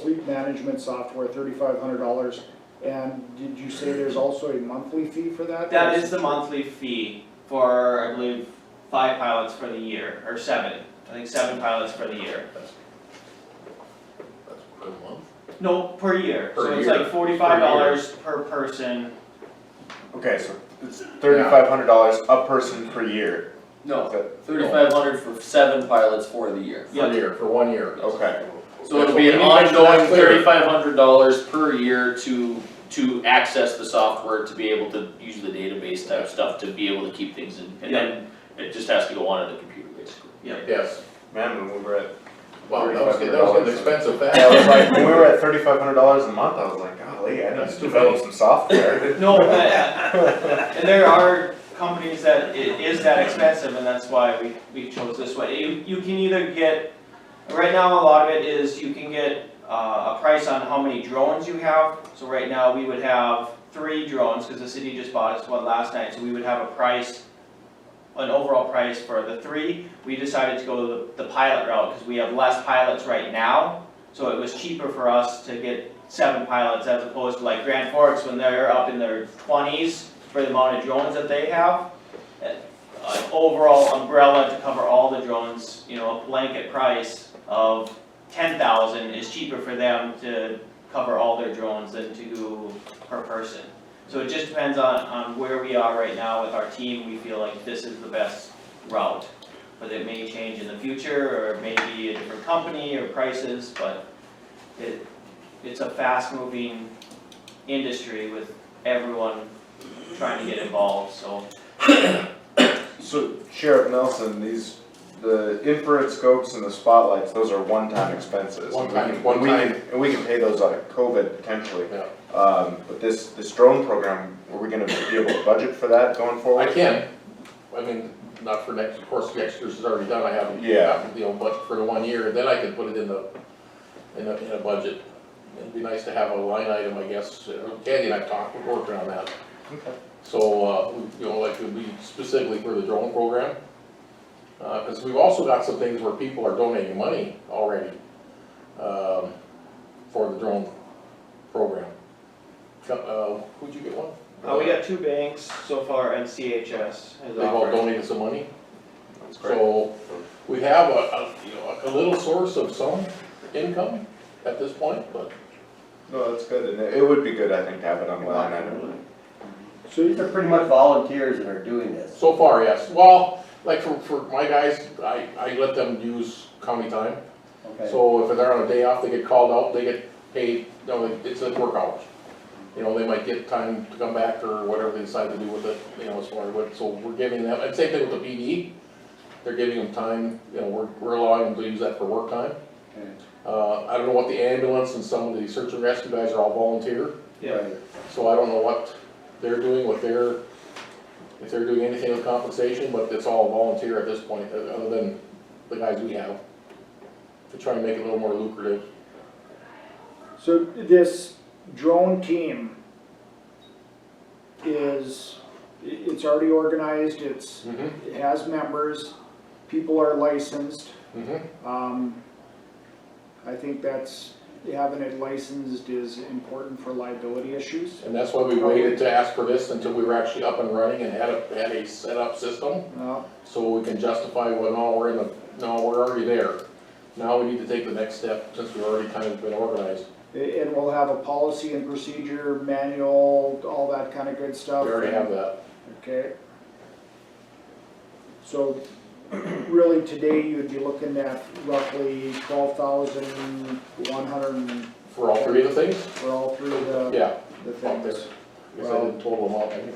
fleet management software, $3,500. And did you say there's also a monthly fee for that? That is the monthly fee for, I believe, 5 pilots for the year, or 7. I think 7 pilots for the year. That's per month? No, per year. Per So it's year. like $45 per person. Okay, so it's $3,500 a person per year. No, 3,500 for 7 pilots for the year. Yeah. For year, for 1 year. Okay. So it'll be an ongoing $3,500 per year to access the software, to be able to use the database type stuff, to be able to keep things in, and then it just has to go onto the computer basically. Yes, Man, when we were at, well, that was getting expensive fast. yeah, I was like, when we were at $3,500 a month, I was like, golly, I need to develop some software. No, and there are companies that it is that expensive, and that's why we chose this way. You can either get, right now a lot of it is you can get a price on how many drones you have. So right now we would have 3 drones, because the city just bought us one last night, so we would have a price, an overall price for the 3. We decided to go the pilot route because we have less pilots right now. So it was cheaper for us to get 7 pilots as opposed to like Grand Forks when they're up in their 20s for the amount of drones that they have. An overall umbrella to cover all the drones, you know, a blanket price of $10,000 is cheaper for them to cover all their drones than to do per person. So it just depends on where we are right now with our team. We feel like this is the best route. But it may change in the future, or it may be a different company or prices, but it's a fast-moving industry with everyone trying to get involved, so. So Sheriff Nelson, the infrared scopes and the spotlights, those are one-time expenses. One time. And we can pay those out of COVID potentially. Yeah. But this drone program, are we gonna be able to budget for that going forward? I can, I mean, not for next, of course, next year's is already done, I haven't, Yeah. you know, but for the 1 year, then I can put it in a budget. It'd be nice to have a line item, I guess, Candy and I talked, we're working on that. Okay. So, you know, like it would be specifically for the drone program. Cause we've also got some things where people are donating money already, for the drone program. Who'd you get one? We got 2 banks so far, and CHS has They've all offered. donated some money. That's great. So, we have you know, a little source of some income at this point, but. No, that's good, and it would be good, I think, to have it on the line item. So these are pretty much volunteers that are doing this? So far, yes. Well, like for my guys, I let them use county time. Okay. So if they're on a day off, they get called out, they get paid, you know, it's a work hours. You know, they might get time to come back or whatever they decide to do with it, you know, as far as what, so we're giving them, and same thing with the PD. they're giving them time, you know, we're allowing them to use that for work time. Okay. I don't know what the ambulance and some of the search and rescue guys are all volunteer, so I don't know what they're doing with if they're doing anything with compensation, but it's all volunteer at this point, other than the guys we have, to try and make it a little more lucrative. So this drone team it's already organized, it has members, people are licensed. I think having it licensed is important for liability issues. And that's why we waited to ask for this until we were actually up and running and had a set up system, so we can justify, well, no, we're already there. Now we need to take the next step, since we've already kind of been organized. And we'll have a policy and procedure manual, all that kind of good stuff. We already have that. Okay. So really today you'd be looking at roughly 12,100 For all three of the things? for all three of the Yeah. the Out there. things. Guess I didn't total them out, I think.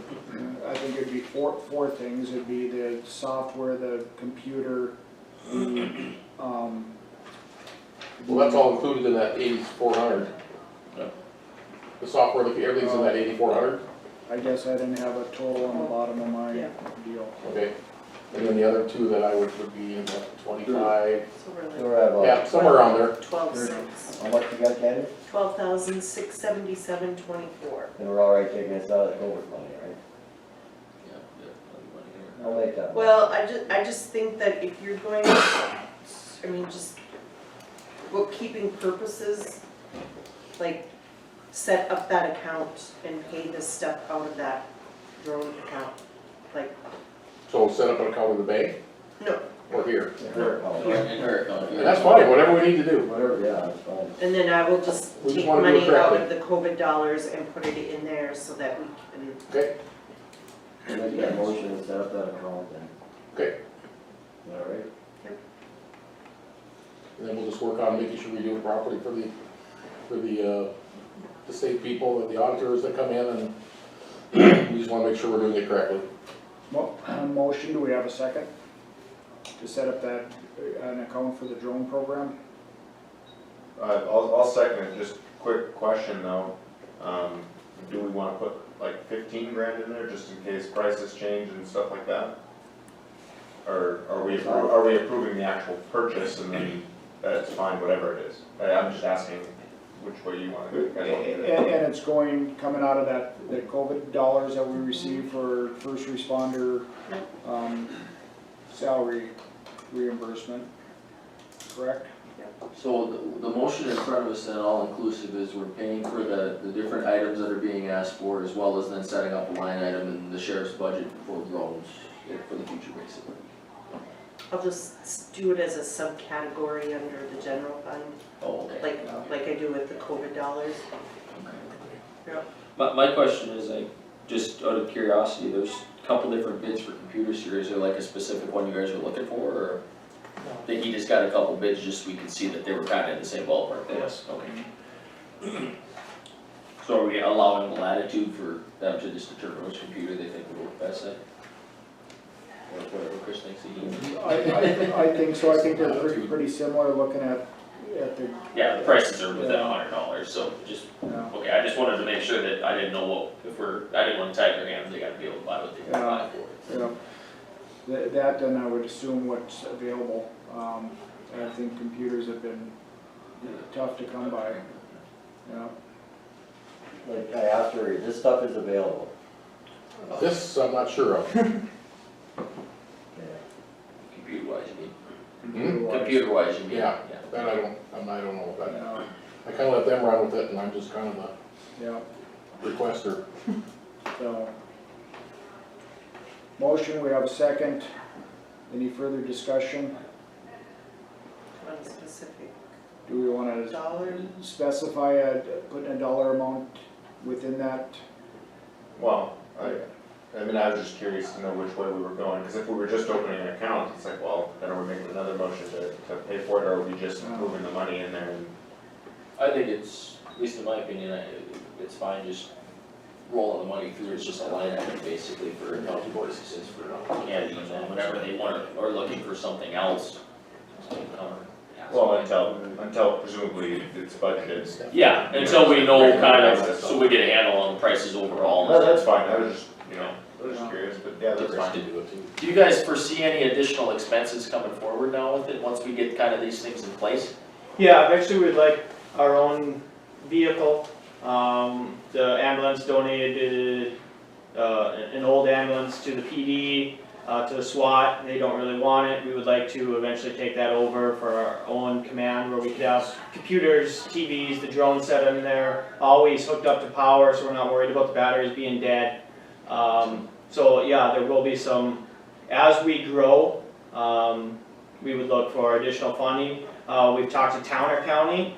I think it'd be four things. It'd be the software, the computer, Well, that's all included in that 8,400. Yeah. The software, everything's in that 8,400? I guess I didn't have a total on the bottom of my Yeah. deal. Okay. And then the other two that I would be in, what, 25? So really, We're at about, Yeah, somewhere around there. 12,600. how much you got, Candy? 12,677.24. And we're all right taking this out of the COVID money, right? I'll make that. Well, I just think that if you're going, I mean, just bookkeeping purposes, like, set up that account and pay this stuff out of that drone account, like, So set up an account with the bank? No. Or here? In her account. In her account. And that's fine, whatever we need to do. Whatever, yeah, that's fine. and then I will just We just take wanna do it money out correctly. of the COVID dollars and put it in there so that we can, Okay, We'll make that motion and set up that account then. okay. All right? And then we'll just work on making sure we do it properly for the state people, the auditors that come in, and we just wanna make sure we're doing it correctly. Motion, do we have a second? To set up an account for the drone program? I'll second it, just quick question though, do we wanna put like 15 grand in there just in case prices change and stuff like that? Or are we approving the actual purchase and then that's fine, whatever it is? I'm just asking which way you wanna go. And it's coming out of the COVID dollars that we receive for first responder, salary reimbursement, correct? So the motion in front of us then, all inclusive, is we're paying for the different items that are being asked for, as well as then setting up a line item in the sheriff's budget for drones for the future, basically. I'll just do it as a subcategory under the general fund, Oh, okay. like I do with the COVID dollars. My question is, just out of curiosity, there's a couple different bids for computers here. Is there like a specific one you guys are looking for, or? I think he just got a couple bids just so we could see that they were kind of in the same ballpark. Yes. Okay. So are we allowing latitude for them to just determine which computer they think will work best at? Or whatever Chris thinks he needs? I think so. I think they're pretty similar looking at the, Yeah, the prices are within $100, so just, yeah. okay, I just wanted to make sure that I didn't know what, I didn't want to tie their hands, they gotta be able to buy what they can buy for it. Yeah. That and I would assume what's available. I think computers have been tough to come by, yeah. Like I asked her, this stuff is available. This, I'm not sure of. Computer-wise, you mean? Computer-wise. Computer-wise, you mean? Yeah. That I don't know about that. I kinda let them run with it, and I'm just kind of Yeah, the requester. so. Motion, we have a second. Any further discussion? On a specific Do we wanna dollar. specify putting a dollar amount within that? Well, I mean, I was just curious to know which way we were going, because if we were just opening an account, it's like, well, then are we making another motion to pay for it, or are we just moving the money in there and? I think it's, at least in my opinion, it's fine, just rolling the money through, it's just a line item basically for county voices, for candy and whenever they want, or looking for something else. Well, until presumably it's budgeted. Yeah, until we know kind of, so we get a handle on the prices overall. No, that's fine, I was just, I was just curious, but yeah, that's fine. Do you guys foresee any additional expenses coming forward now with it, once we get kind of these things in place? Yeah, eventually we'd like our own vehicle. The ambulance donated, an old ambulance to the PD, to the SWAT. They don't really want it. We would like to eventually take that over for our own command, where we could have computers, TVs, the drone set in there, always hooked up to power, so we're not worried about the batteries being dead. So yeah, there will be some, as we grow, we would look for additional funding. We've talked to Towner County,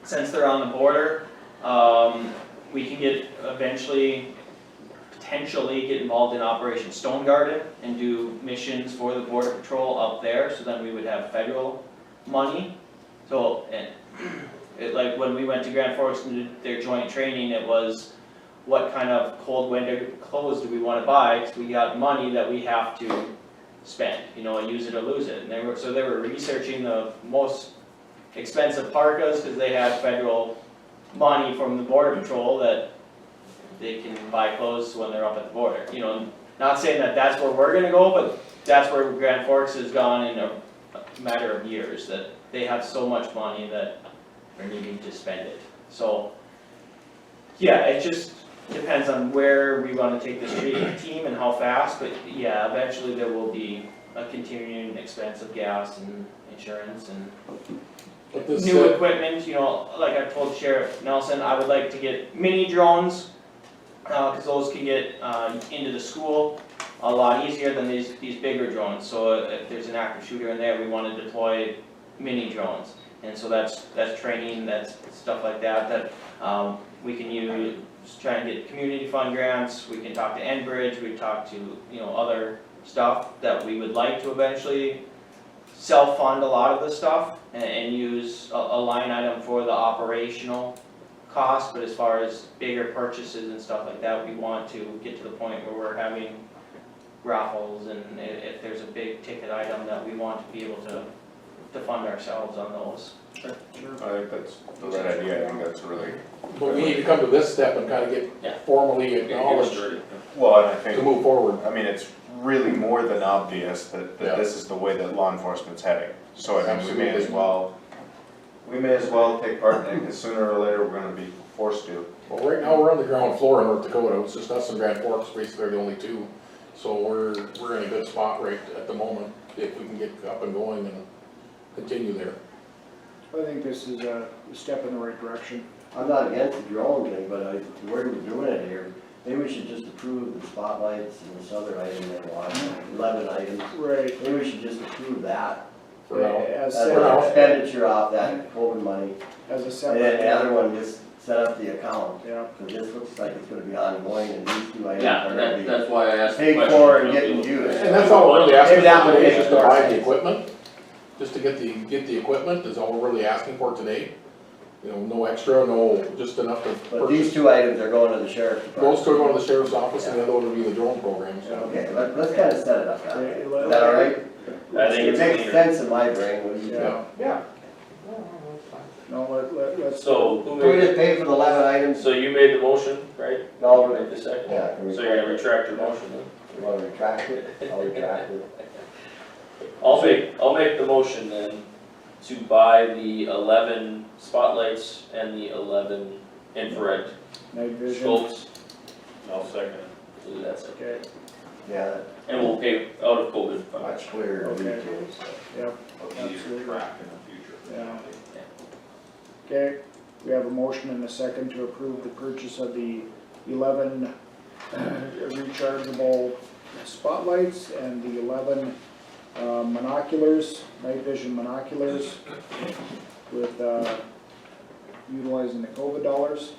since they're on the border. We can get eventually, potentially get involved in Operation Stone Garden and do missions for the Border Patrol up there, so then we would have federal money. So, and it, like when we went to Grand Forks and did their joint training, it was what kind of cold winter clothes do we want to buy, because we got money that we have to spend, use it or lose it. And they were researching the most expensive parkas, because they had federal money from the Border Patrol that they can buy clothes when they're up at the border. Not saying that that's where we're gonna go, but that's where Grand Forks has gone in a matter of years, that they have so much money that they're needing to spend it. So, yeah, it just depends on where we wanna take this team and how fast, but yeah, eventually there will be a continuing expense of gas and insurance and new equipment. Like I told Sheriff Nelson, I would like to get mini drones, because those can get into the school a lot easier than these bigger drones. So if there's an active shooter in there, we want to deploy mini drones. And so that's training, that's stuff like that we can use, try and get community fund grants. We can talk to Enbridge, we talk to other stuff that we would like to eventually self-fund a lot of the stuff and use a line item for the operational cost. But as far as bigger purchases and stuff like that, we want to get to the point where we're having raffles, and if there's a big ticket item that we want to be able to fund ourselves on those. Sure. I think that's the right idea, I think that's really. But we need to come to this step and kind of get formally acknowledged Well, and I to think, move forward. I mean, it's really more than obvious that this is the way that law enforcement's heading. So I mean, we may as well take part in it, because sooner or later, we're gonna be forced to. Well, right now, we're on the ground floor in North Dakota. It's just us and Grand Forks, basically the only two. So we're in a good spot right at the moment, if we can get up and going and continue there. I think this is a step in the right direction. I'm not against the drone thing, but the way we're doing it here, maybe we should just approve the spotlights and this other item they want, 11 items. Right. Maybe we should just approve that For now. As as said, an expenditure off that COVID money. as a And separate. then the other one, just set up the account. Yeah. Because this looks like it's gonna be ongoing, and these two items Yeah, are gonna be that's why I asked the paid question. for and getting used. And that's all we're really asking Maybe that for would today, make is just to more buy the sense. equipment, just to get the equipment is all we're really asking for today. No extra, just enough to But these purchase. two items are going to the sheriff's department. Those two are going to the sheriff's office, and the other one would be the drone program, so. Okay, let's kind of set it up now. Okay, Is that all right? I think It it's makes cleaner. sense in my brain, what do you think? Yeah, Yeah. no, let's. So, who Do we made, just pay for the 11 items? so you made the motion, right? No, You made the second? yeah, can we? So you're gonna retract your motion then? You wanna retract it? I'll retract it. I'll make the motion then to buy the 11 spotlights and the 11 infrared Night vision, scopes. I'll second it. We'll do that second. okay, Yeah, And we'll pay out of COVID funds. much clearer to read Okay. too, so. yep, It'll be easier to track in the future. Yeah. okay. We have a motion and a second to approve the purchase of the 11 rechargeable spotlights and the 11 monoculars, night vision monoculars, with utilizing the COVID dollars.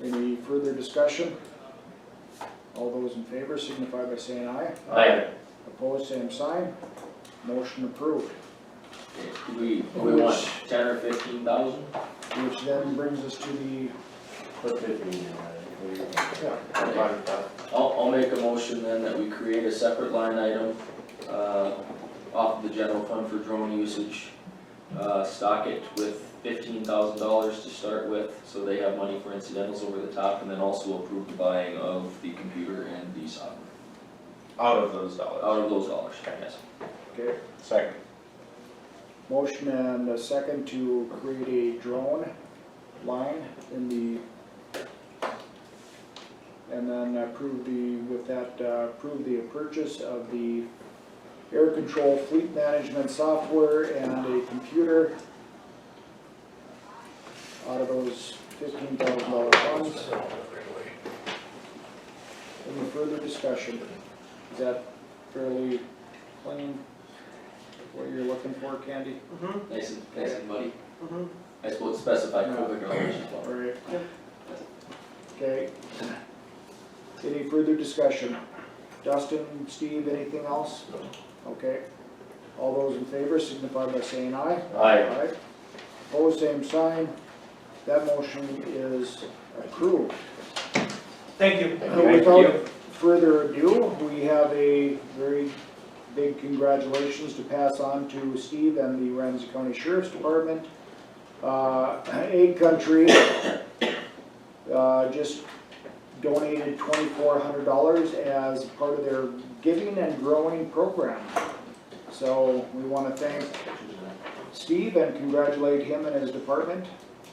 Any further discussion? All those in favor signify by saying aye. Aye. Opposed, same sign. Motion approved. Do we want 10 or 15,000? Which then brings us to the Put 15 in, I think. for you. I'll make a motion then that we create a separate line item, off of the general fund for drone usage. Stock it with $15,000 to start with, so they have money for incidentals over the top, and then also approve the buying of the computer and the software. Out of those dollars. Out of those dollars, yes. Okay, Second. motion and a second to create a drone line in the, and then approve the purchase of the air control fleet management software and a computer out of those $15,000 funds. Any further discussion? Is that fairly plain, what you're looking for, Candy? Nice and muddy. I suppose specify COVID knowledge as well. All right. Okay. Any further discussion? Dustin, Steve, anything else? Okay. All those in favor signify by saying aye. Aye. Opposed, same sign. That motion is approved. Thank you. Without further ado, we have a very big congratulations to pass on to Steve and the Ramsey County Sheriff's Department. Egg Country just donated $2,400 as part of their Giving and Growing program. So we want to thank Steve and congratulate him and his department.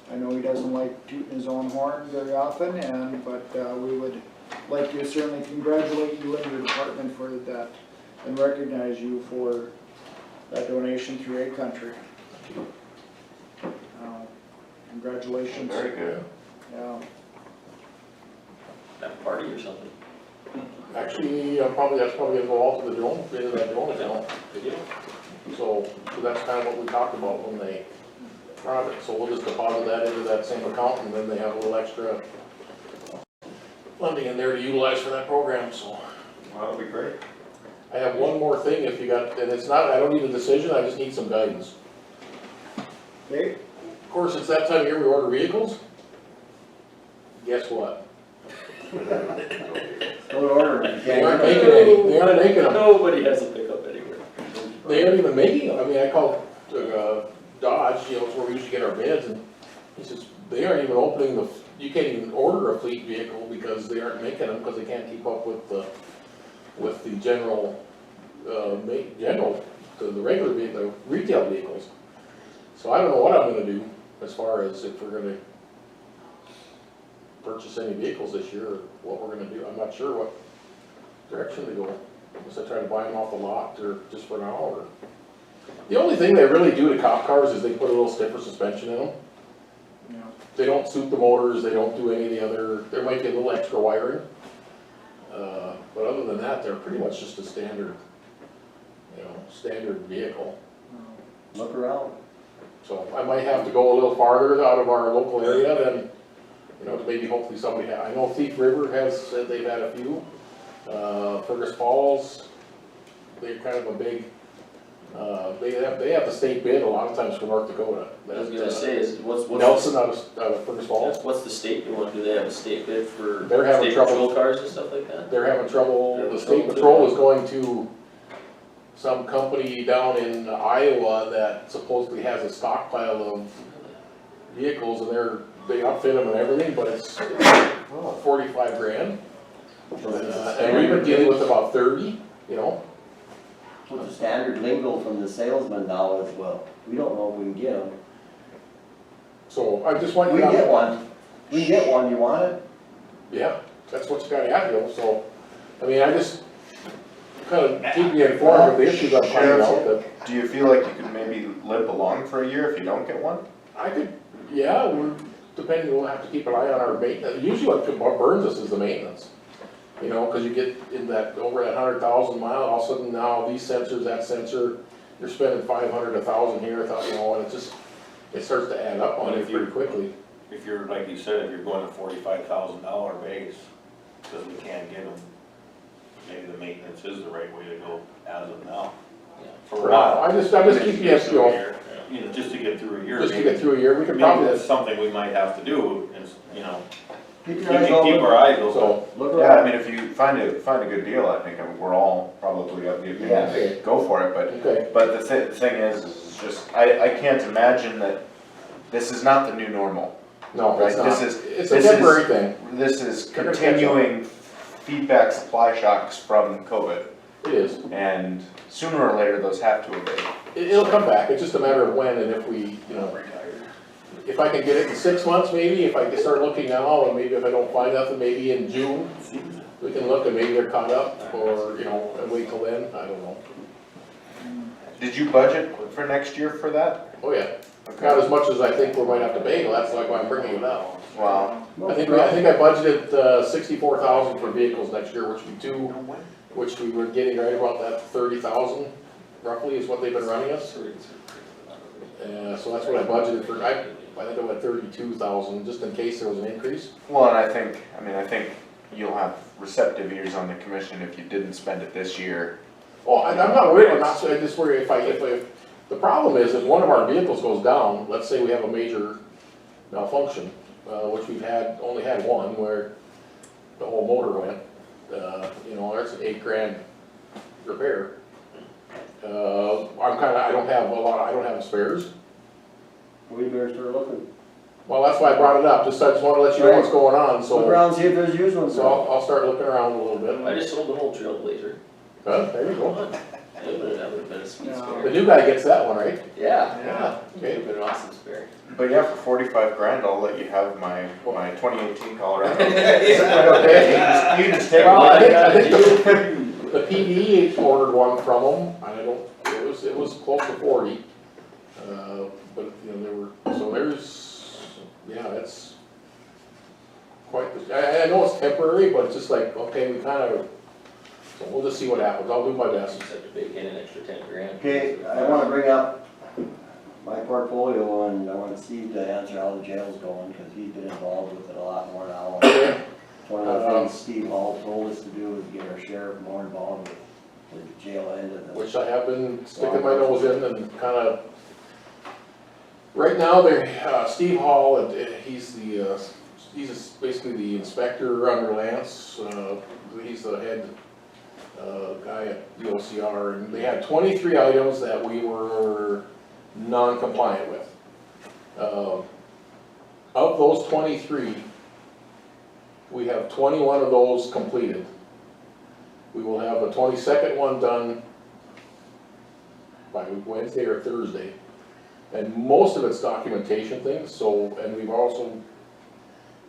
I know he doesn't like tooting his own horn very often, but we would like to certainly congratulate you and your department for that and recognize you for that donation through Egg Country. Congratulations. Very good. Yeah. Have a party or something. Actually, that's probably gonna go all to the drone, into that drone account. So that's kind of what we talked about when they brought it, so we'll just deposit that into that same account, and then they have a little extra funding in there to utilize for that program, so. That'll be great. I have one more thing if you got, and it's not, I don't need a decision, I just need some guidance. Okay, Of course, it's that time of year we order vehicles. Guess what? Don't order them, you They can't aren't get making any, they aren't making them. Nobody has a pickup anywhere. They aren't even making them. I mean, I called Dodge, it's where we usually get our bids, and he says, they aren't even opening you can't even order a fleet vehicle because they aren't making them, because they can't keep up with the general, the regular vehicle, the retail vehicles. So I don't know what I'm gonna do as far as if we're gonna purchase any vehicles this year, or what we're gonna do. I'm not sure what direction to go. Unless I try to buy them off the lot, or just for now, or. The only thing they really do to cop cars is they put a little stiffer suspension in them. yeah. They don't suit the motors, they don't do any of the other, there might be a little extra wiring. But other than that, they're pretty much just a standard, standard vehicle. Look around. So I might have to go a little farther out of our local area than, to maybe hopefully somebody I know Thief River has said they've had a few. Fergus Falls, they're kind of a big, they have the state bid a lot of times for North Dakota. I was gonna say, what's Nelson out of Fergus Falls, what's the state doing? Do they have a state bid for They're having state trouble. patrol cars and stuff like that? they're having trouble, the state patrol is going to some company down in Iowa that supposedly has a stockpile of vehicles, and they outfit them and everything, but it's 45 grand. And we've been dealing with about 30, What's the standard lingo from the salesman now is, well, we don't know if we can get them. So I just want We you can to, get one. We can get one, you want it? yeah, that's what you gotta have, so, I mean, I just kind of keep you informed of the issues I'm finding out that. Do you feel like you could maybe limp along for a year if you don't get one? I could, yeah, we'll have to keep an eye on our maintenance. Usually what burns us is the maintenance. Cause you get in over that 100,000 mile, all of a sudden now these sensors, that sensor, you're spending 500, 1,000 here, and it starts to add up on you pretty quickly. If you're, like you said, if you're going to $45,000 base, because we can't get them, maybe the maintenance is the right way to go as of now. For a while. I just keep you, just to get through a year. Just to get through a year, we could Maybe probably. that's something we might have to do, is, Keep Keep, your eyes keep open, our eyes open. So, look Yeah, I around. mean, if you find a good deal, I think we're all probably of the opinion to go for it, okay, but the thing is just, I can't imagine that this is not the new normal. no, it's Right, not, this is- it's a this is- temporary thing, This is They're gonna catch up. continuing feedback supply shocks from COVID, it is. and sooner or later, those have to abate. It'll come back, it's just a matter of when and if we, you know, if I can get it in 6 months maybe, if I can start looking now, and maybe if I don't find nothing, maybe in June, we can look and maybe they're caught up, or, you know, and wait till then, I don't know. Did you budget for next year for that? Oh, yeah, not as much as I think we might have to pay, that's like why I'm bringing it up. Wow. No I think problem. I budgeted 64,000 for vehicles next year, which we were getting right about that 30,000 roughly is what they've been running us. So that's what I budgeted for, I think I went 32,000, just in case there was an increase. Well, and I think you'll have receptive ears on the commission if you didn't spend it this year. Oh, I'm not worried, I just worry if the problem is if one of our vehicles goes down, let's say we have a major malfunction, which we've only had one where the whole motor went, you know, that's an $8,000 repair. I don't have spares. We better start looking. Well, that's why I brought it up, I just wanna let you know what's going on, Look so, around, see if there's used ones. I'll start looking around a little bit. I just sold an old Trailblazer. There you go. That would've been a sweet Yeah. The spare. new guy gets that one, right? Yeah, Yeah. okay, Okay. been an awesome spare. But yeah, for 45 grand, I'll let you have my 2018 Colorado. Okay. You just take Well, I it. think the PDE ordered one from them, and it was close to 40. But, you know, it's quite, I know it's temporary, but it's just like, okay, so we'll just see what happens, I'll do my best. Just have to bake in an extra 10 grand. Okay, I wanna bring up my portfolio, and I want Steve to answer how the jail's going, cause he's been involved with it a lot more now. One of the things Steve Hall told us to do is get our sheriff more involved with the jail end of the. Which I have been sticking my nose in and kinda, right now, Steve Hall, he's basically the inspector under Lance, he's the head guy at DOCR, and they had 23 items that we were non-compliant with. Of those 23, we have 21 of those completed. We will have a 22nd one done by Wednesday or Thursday. And most of it's documentation things, and we've also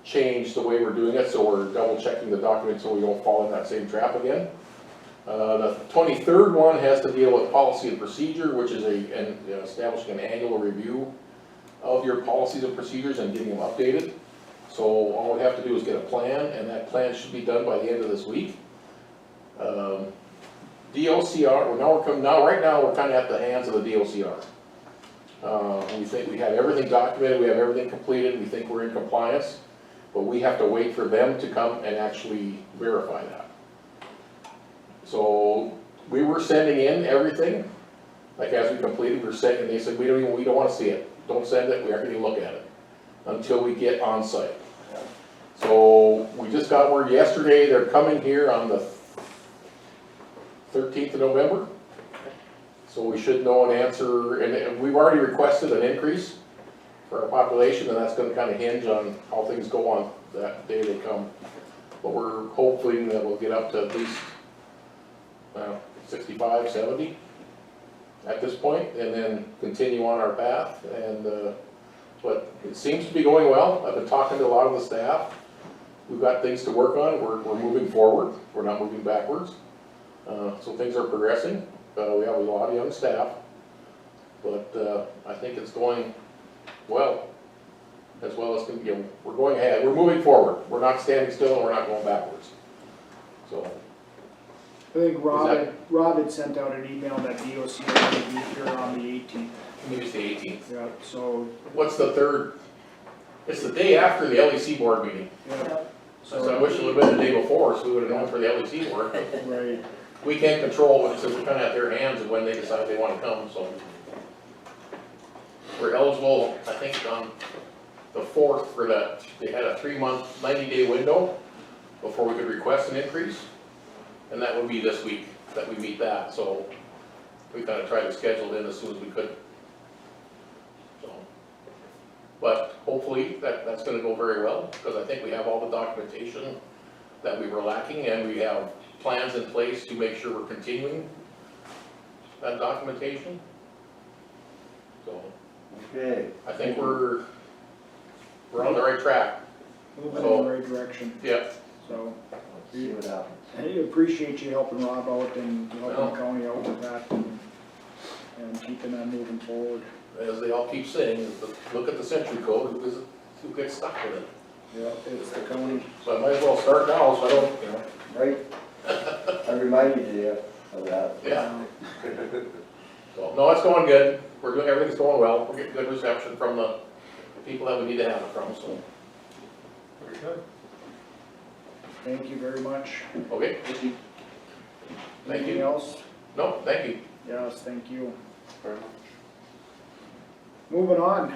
changed the way we're doing it, so we're double checking the documents so we don't fall in that same trap again. The 23rd one has to deal with policy and procedure, which is establishing an annual review of your policies and procedures and getting them updated. So all we have to do is get a plan, and that plan should be done by the end of this week. DOCR, right now we're kind of at the hands of the DOCR. We think we have everything documented, we have everything completed, we think we're in compliance, but we have to wait for them to come and actually verify that. So we were sending in everything, like as we completed, we're sending, and they said, we don't want to see it, don't send it, we aren't going to look at it until we get on site. So we just got word yesterday, they're coming here on the 13th of November. So we should know an answer, and we've already requested an increase for our population, and that's gonna kind of hinge on how things go on that day they come. But we're hoping that we'll get up to at least 65, 70 at this point, and then continue on our path. But it seems to be going well. I've been talking to a lot of the staff. We've got things to work on. We're moving forward. We're not moving backwards. So things are progressing. We have a lot of young staff, but I think it's going well as we're going ahead. We're moving forward. We're not standing still and we're not going backwards. So. I think Rob had sent out an email that DOC is going to be here on the 18th. Maybe it's the 18th. Yeah, so, What's the third? It's the day after the LEC board meeting. yeah. So I wish it would've been the day before, so we would've known for the LEC board. Right. We can't control what it says, we're kinda at their hands of when they decide they wanna come, so. We're eligible, I think, on the 4th for that, they had a 3-month, 90-day window before we could request an increase. And that would be this week that we meet that, so we kind of tried to schedule it in as soon as we could. So, but hopefully that's gonna go very well, because I think we have all the documentation that we were lacking, and we have plans in place to make sure we're continuing that documentation. So, Okay, I think we're on the right track, Moving in the right direction, yeah. so. let's see what happens. I appreciate you helping Rob out and helping the county out with that and keeping that moving forward. As they all keep saying, is look at the century code, who gets stuck with it. Yeah, it's the county. So I might as well start now, so I don't, you know. Right? I reminded you of that. Yeah. So, no, it's going good, we're doing, everything's going well, we're getting good reception from the people that we need to have it from, so. Very good. Thank you very much. Okay, thank you. Thank Anything you. else? No, thank you. Yes, thank you. Very much. Moving on,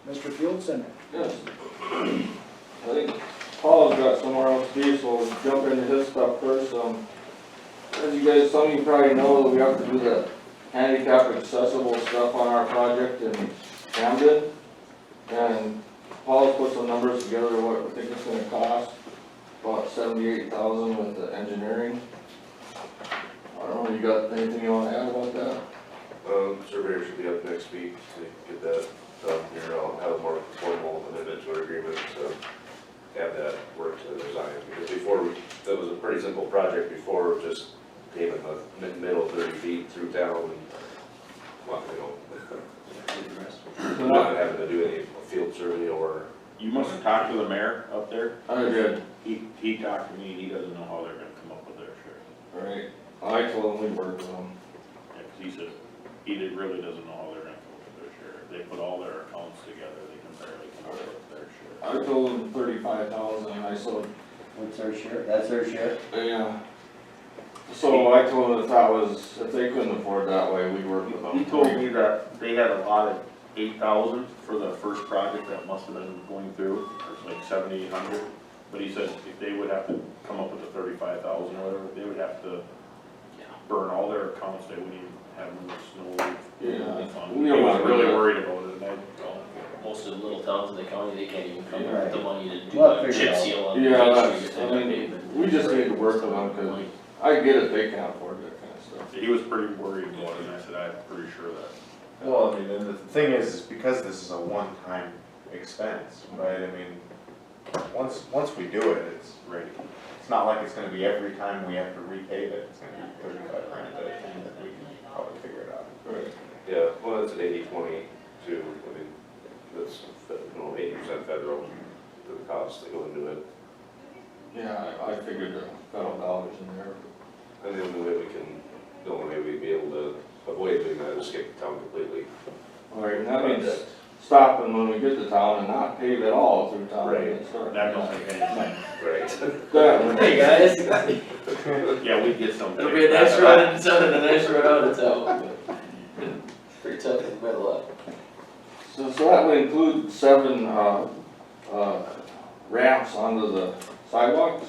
Mr. Fieldson. Yes. I think Paul's got somewhere else to be, so we'll jump into his stuff first. As you guys, some of you probably know, we have to do the handicap accessible stuff on our project in Camden. And Paul's put some numbers together, what we think it's gonna cost, about $78,000 with the engineering. I don't know, you got anything you wanna add about that? Surveyor should be up next week to get that done here. I'll have a more formal amendment to our agreement to have that work to the design. Because before, that was a pretty simple project before, just paving the middle 30 feet through town and, well, not having to do any field survey or. You must have talked to the mayor up there. I did. He talked to me, he doesn't know how they're gonna come up with their share. Right. I told him we worked with him. Yeah, 'cause he said, really doesn't know how they're gonna come up with their share. They put all their accounts together, they can barely come up with their share. I told him 35,000, and I said, What's our share? That's our share? yeah. So I told him if they couldn't afford that way, we'd work with them. He told me that they had allotted 8,000 for the first project that must have been going through, or like 7,800. But he said if they would have to come up with the 35,000 or whatever, they would have to burn all their accounts, they wouldn't even have no snow. Yeah. He was really worried about it, and I, Most of the little towns in the county, they can't even come up Right. with the money to do Well, a figure it chip out. seal on the Yeah, main that's, street. I mean, we just need to work with them, cause I get it, they can't afford that kind of stuff. he was pretty worried about it, and I said, I'm pretty sure that. Well, I mean, and the thing is because this is a one-time expense, right? I mean, once we do it, it's ready. It's not like it's gonna be every time we have to repave it, it's gonna be 35 grand at a time that we can probably figure it out. Right. Yeah, well, it's an 80-20 too. I mean, that's, 80% federal to the costs that go into it. Yeah, I figured the federal dollars in there. And the only way the only way we'd be able to avoid doing that is skip the town completely. Alright, and that means stopping when we get to town and not pave at all through town. Right. and start- That don't make any sense. Right. That- Hey, guys, Yeah, we'd get some. it'll be a nice run in sun and a nice run out of town. Pretty tough in the middle of. So that would include 7, ramps onto the sidewalks,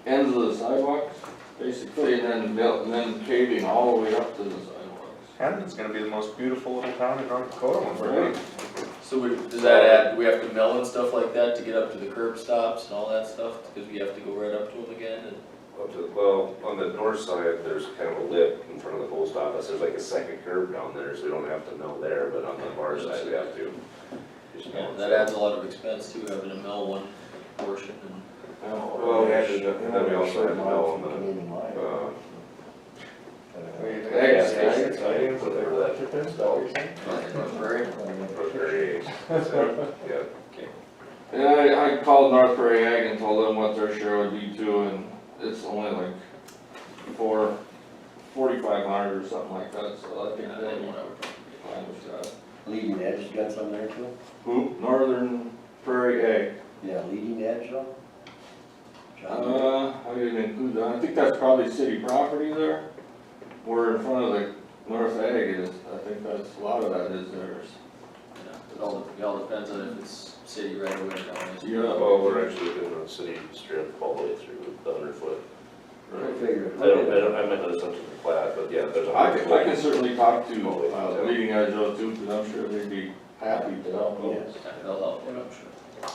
ends of the sidewalks, basically, and then paving all the way up to the sidewalks. Camden's gonna be the most beautiful little town in North Dakota when we're done. So does that add, do we have to mill and stuff like that to get up to the curb stops and all that stuff? Because we have to go right up to them again and. Well, on the north side, there's kind of a lip in front of the post office. There's like a second curb down there, so we don't have to mill there, but on the far side, we have to. Yeah, that adds a lot of expense too, having to mill one portion and. Well, we had to, and then we also had to mill on the, Canadian line. gas station, whatever that Chip in, is that what you're saying? was very, yeah. And I called North Prairie Ag and told them what their share would be too, and it's only like 4,500 or something like that, so I think they'll be fine with that. Leading Edge got some there too? Who? Northern Prairie Ag. Yeah, Leading Edge though? I didn't include that, I think that's probably city property there. We're in front of the North Ag is, I think that's, a lot of that is theirs. Yeah, it all depends on if it's city right away down. Yeah. Well, we're actually doing a city strip all the way through the 100-foot. I figured. I meant that something to plat, but yeah, there's a. I can certainly talk to, leading edge of too, because I'm sure they'd be happy to help. Yes. Yeah, they'll help, I'm sure.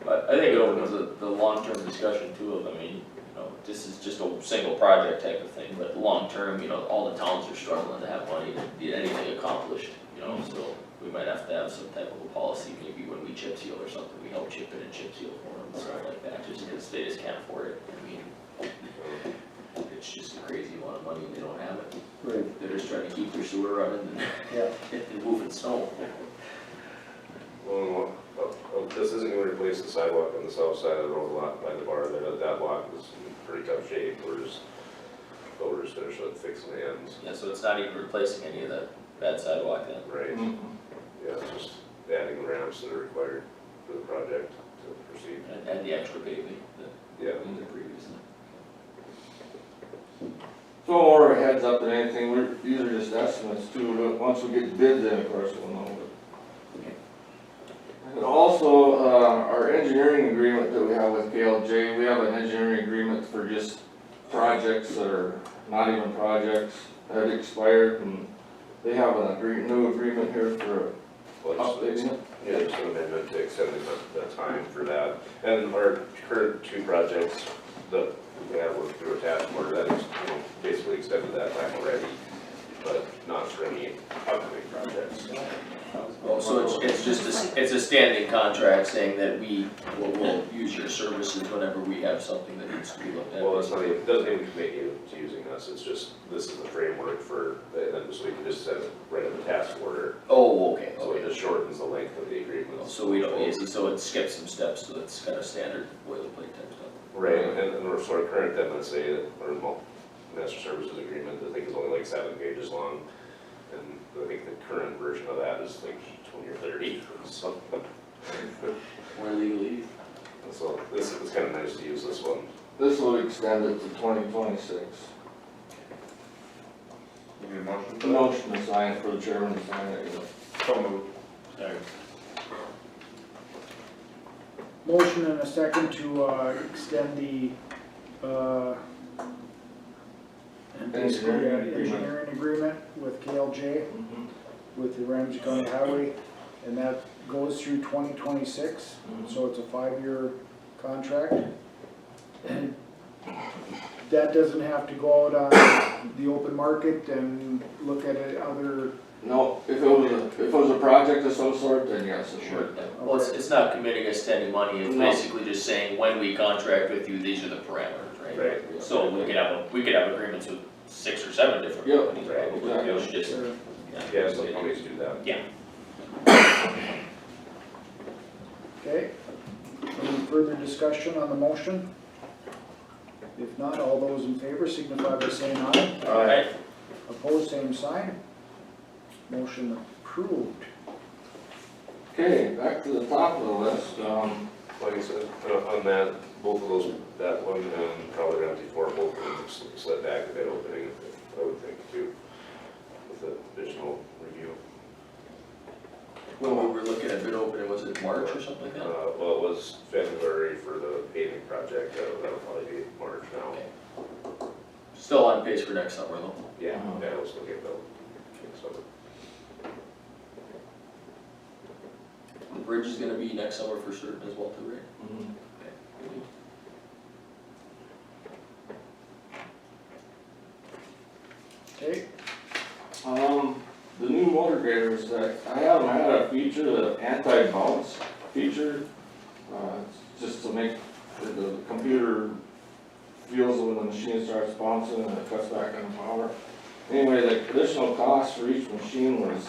But I think it opens the long-term discussion too of, I mean, you know, this is just a single project type of thing, but long-term, you know, all the towns are struggling to have money to get anything accomplished, you know, so we might have to have some type of a policy, maybe when we chip seal or something, we help chip in and chip seal for them, and stuff like that, just because they just can't afford it, I mean, it's just a crazy amount of money and they don't have it. Right. They're just trying to keep their sewer running Yeah. and moving snow. Well, this isn't gonna replace the sidewalk on the south side of the road lot by the bar there, that block is in pretty tough shape, we're just finishing up fixing the ends. Yeah, so it's not even replacing any of that bad sidewalk then? Right, yeah, it's just adding the ramps that are required for the project to proceed. And the extra paving that Yeah. we did previously. So more of a heads up than anything, these are just estimates too, but once we get the bids in, of course, we'll know. And also, our engineering agreement that we have with KLJ, we have an engineering agreement for just projects that are not even projects that expired, and they have a new agreement here for updating it. Yeah, there's an amendment to extend the time for that. And our current two projects that we have worked through a task order, that is, you know, basically extended that time already, but not for any upcoming projects. Oh, so it's just it's a standing contract saying that we will use your services whenever we have something that needs to be looked at. Well, it's not even, it doesn't even commit you to using us, it's just, this is the framework for, so we can just send it right in the task order. Oh, okay, So it okay. just shortens the length of the agreement. So we don't, easy, so it skips some steps, so it's kind of standard boilerplate type stuff. Right, and our sort of current MSA, or master services agreement, I think is only like 7 pages long. And I think the current version of that is like 20 or 30, so. Where legally. So this is kind of nice to use this one. This will extend it to 2026. You need a motion? The motion to sign it for the chairman to sign it, you know. So moved. Sorry. Motion and a second to extend the and basically engineering agreement with KLJ, with the Ramsey County Highway, and that goes through 2026, so it's a 5-year contract. And that doesn't have to go out on the open market and look at it other. No, if it was a project of some sort, then yes, it should. Well, it's not committing us to any money, it's No. basically just saying, when we contract with you, these are the parameters, right? Right. So we could have agreements with 6 or 7 different Yep, companies, right? exactly. It's just, Yeah, some companies do that. Yeah. Okay, any further discussion on the motion? If not, all those in favor signify by saying aye. Alright. Opposed, same sign. Motion approved. Okay, back to the top of the list, Like I said, on that, both of those, that one and probably Ramsey 4, both of them slid back a bit opening, I would think too, with the additional review. When we were looking at bid opening, was it March or something like that? Well, it was February for the paving project, that'll probably be March now. Okay. Still on pace for next summer though. Yeah, yeah, we'll still get built. So, The bridge is gonna be next summer for certain as well too, right? Okay, the new motor graders that, I haven't had a feature, the anti-bounce feature, just to make the computer feels when the machine starts bouncing and it cuts back on the power. Anyway, the additional cost for each machine was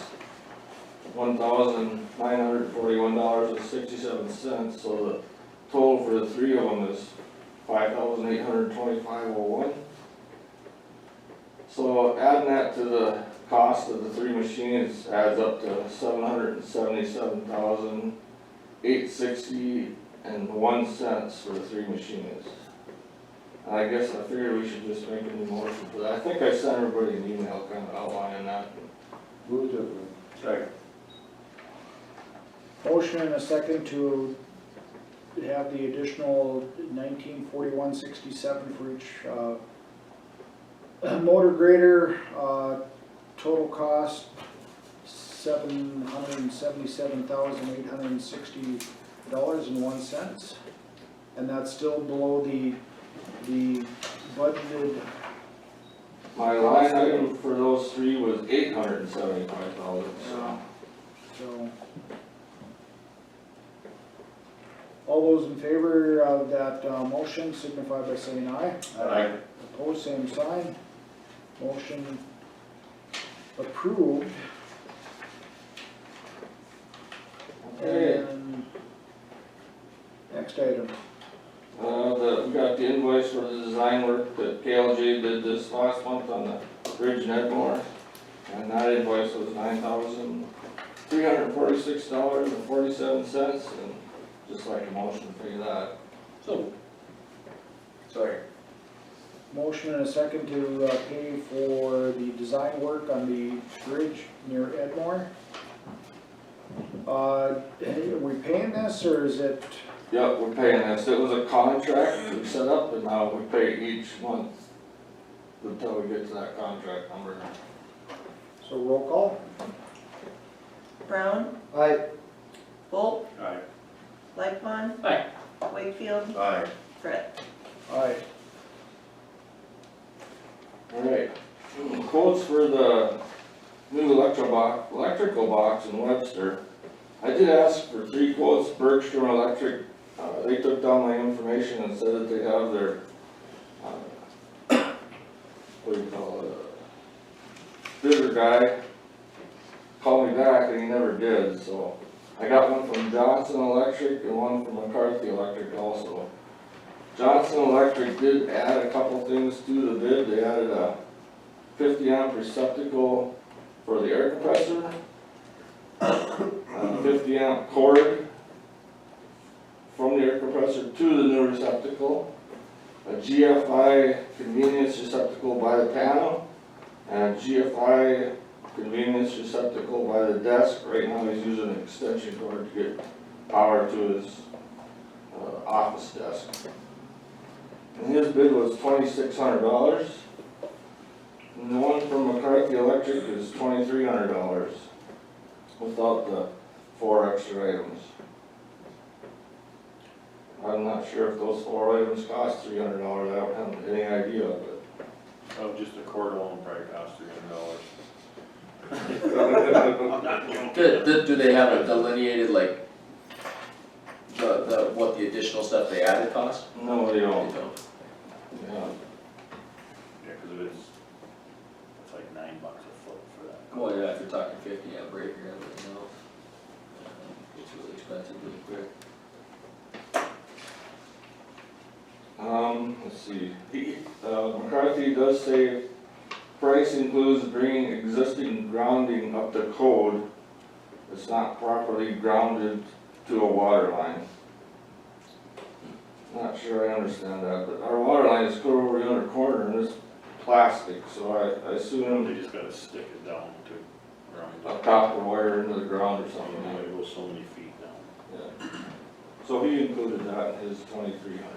$1,941.67, so the total for the 3 of them is $5,825.01. So adding that to the cost of the 3 machines adds up to $777,860.01 for the 3 machines. And I guess I figured we should just make a new motion for that. I think I sent everybody an email kind of outlining that. Move to Second. motion and a second to have the additional 1941.67 for each motor grader, total cost $777,860.01. And that's still below the budgeted. My line item for those three was $875, So, all those in favor of that motion signify by saying aye. Aye. Opposed, same sign. Motion approved. Okay. And next item. we got the invoice for the design work that KLJ did this last month on the bridge in Edmore. And that invoice was $9,346.47, and just like a motion to pay that. So, sorry. Motion and a second to pay for the design work on the bridge near Edmore. Are we paying this, or is it? Yep, we're paying this. It was a contract we set up, and now we pay each month until we get to that contract number. So roll call? Brown, Aye. Volk, Aye. Lightfon. Aye. Wakefield, Aye. Fred. Aye. Alright, quotes for the new electrical box in Webster. I did ask for 3 quotes. Bergstrom Electric, they took down my information and said that they have their, what do you call it, bidder guy called me back and he never did, so. I got one from Johnson Electric and one from McCarthy Electric also. Johnson Electric did add a couple things to the bid. They added a 50 amp receptacle for the air compressor, a 50 amp cord from the air compressor to the new receptacle, a GFI convenience receptacle by the panel, and a GFI convenience receptacle by the desk. Right now he's using an extension cord to get power to his office desk. And his bid was $2,600. And the one from McCarthy Electric is $2,300 without the 4 extra items. I'm not sure if those 4 items cost $300. I don't have any idea of it. Oh, just a cord alone probably costs $300. Do they have a delineated, like, what the additional stuff they added cost? No, they don't. They don't. Yeah. Yeah, cause if it's like $9 a foot for that. Well, yeah, if you're talking 50 amp breaker, everything else. It's really expensive really quick. Let's see, McCarthy does say price includes bringing existing grounding up to code. It's not properly grounded to a water line. Not sure I understand that, but our water line is put over the other corner and it's plastic, so I They assume just gotta stick it down to ground. a copper wire into the ground or It something. only goes so many feet down. Yeah. So he included that in his 2,300.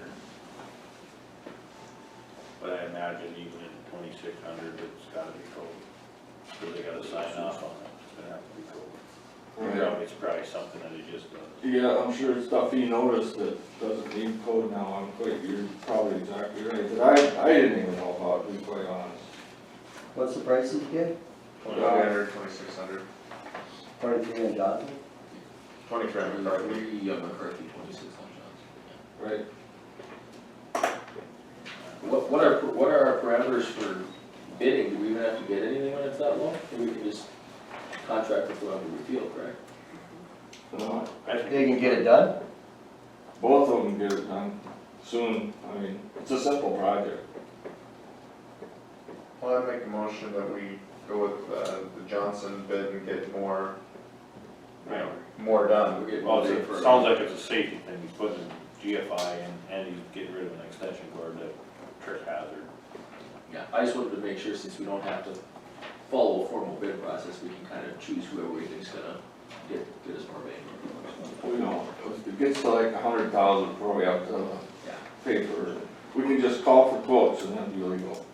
But I imagine even in 2,600, it's gotta be code. Cause they gotta sign off on it, it's gonna have to be code. It's probably something that he just does. Yeah, I'm sure it's stuff he noticed that doesn't need code now. You're probably exactly right, but I didn't even know about it, to be quite honest. What's the prices again? 2,300, 2,600. 23 and Johnson? 23 on McCarthy. McCarthy, 26 on Johnson. Right. What are our parameters for bidding? Do we even have to bid anything when it's that low? Or we can just contract with whoever we feel, correct? I think They can get it done? Both of them get it done soon. I mean, it's a simple project. Well, I'd make a motion that we go with the Johnson bid and get more done. We're getting Well, bid it for- sounds like it's a safety thing, he's putting GFI in and he's getting rid of an extension cord that trip hazard. Yeah, I just wanted to make sure, since we don't have to follow a formal bid process, we can kind of choose whoever we think's gonna get us more bang for our buck. gets to like 100,000 before we have to Yeah. pay for it. We can just call for quotes and then be legal.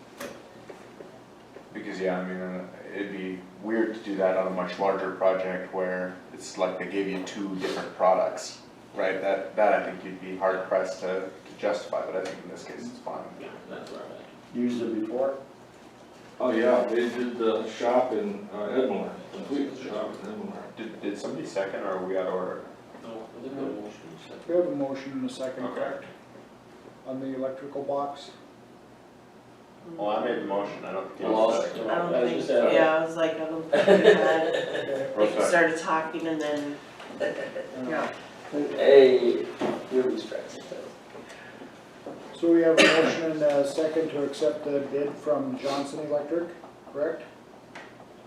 Because, yeah, I mean, it'd be weird to do that on a much larger project where it's like they gave you two different products, right? That I think you'd be hard pressed to justify, but I think in this case it's fine. Yeah, that's where I'm at. Used it before? Oh yeah, they did the shop in Edmore, complete shop in Edmore. Did somebody second or are we out of order? No, I think the motion is set. We have a motion and a second, Okay. correct? On the electrical box? Well, I made the motion, I don't think Well, you seconded. I don't I was think, just saying. yeah, I was like, I don't think we had, Okay. like, we started talking and then, yeah. Hey, you'll be stressed. So we have a motion and a second to accept the bid from Johnson Electric, correct?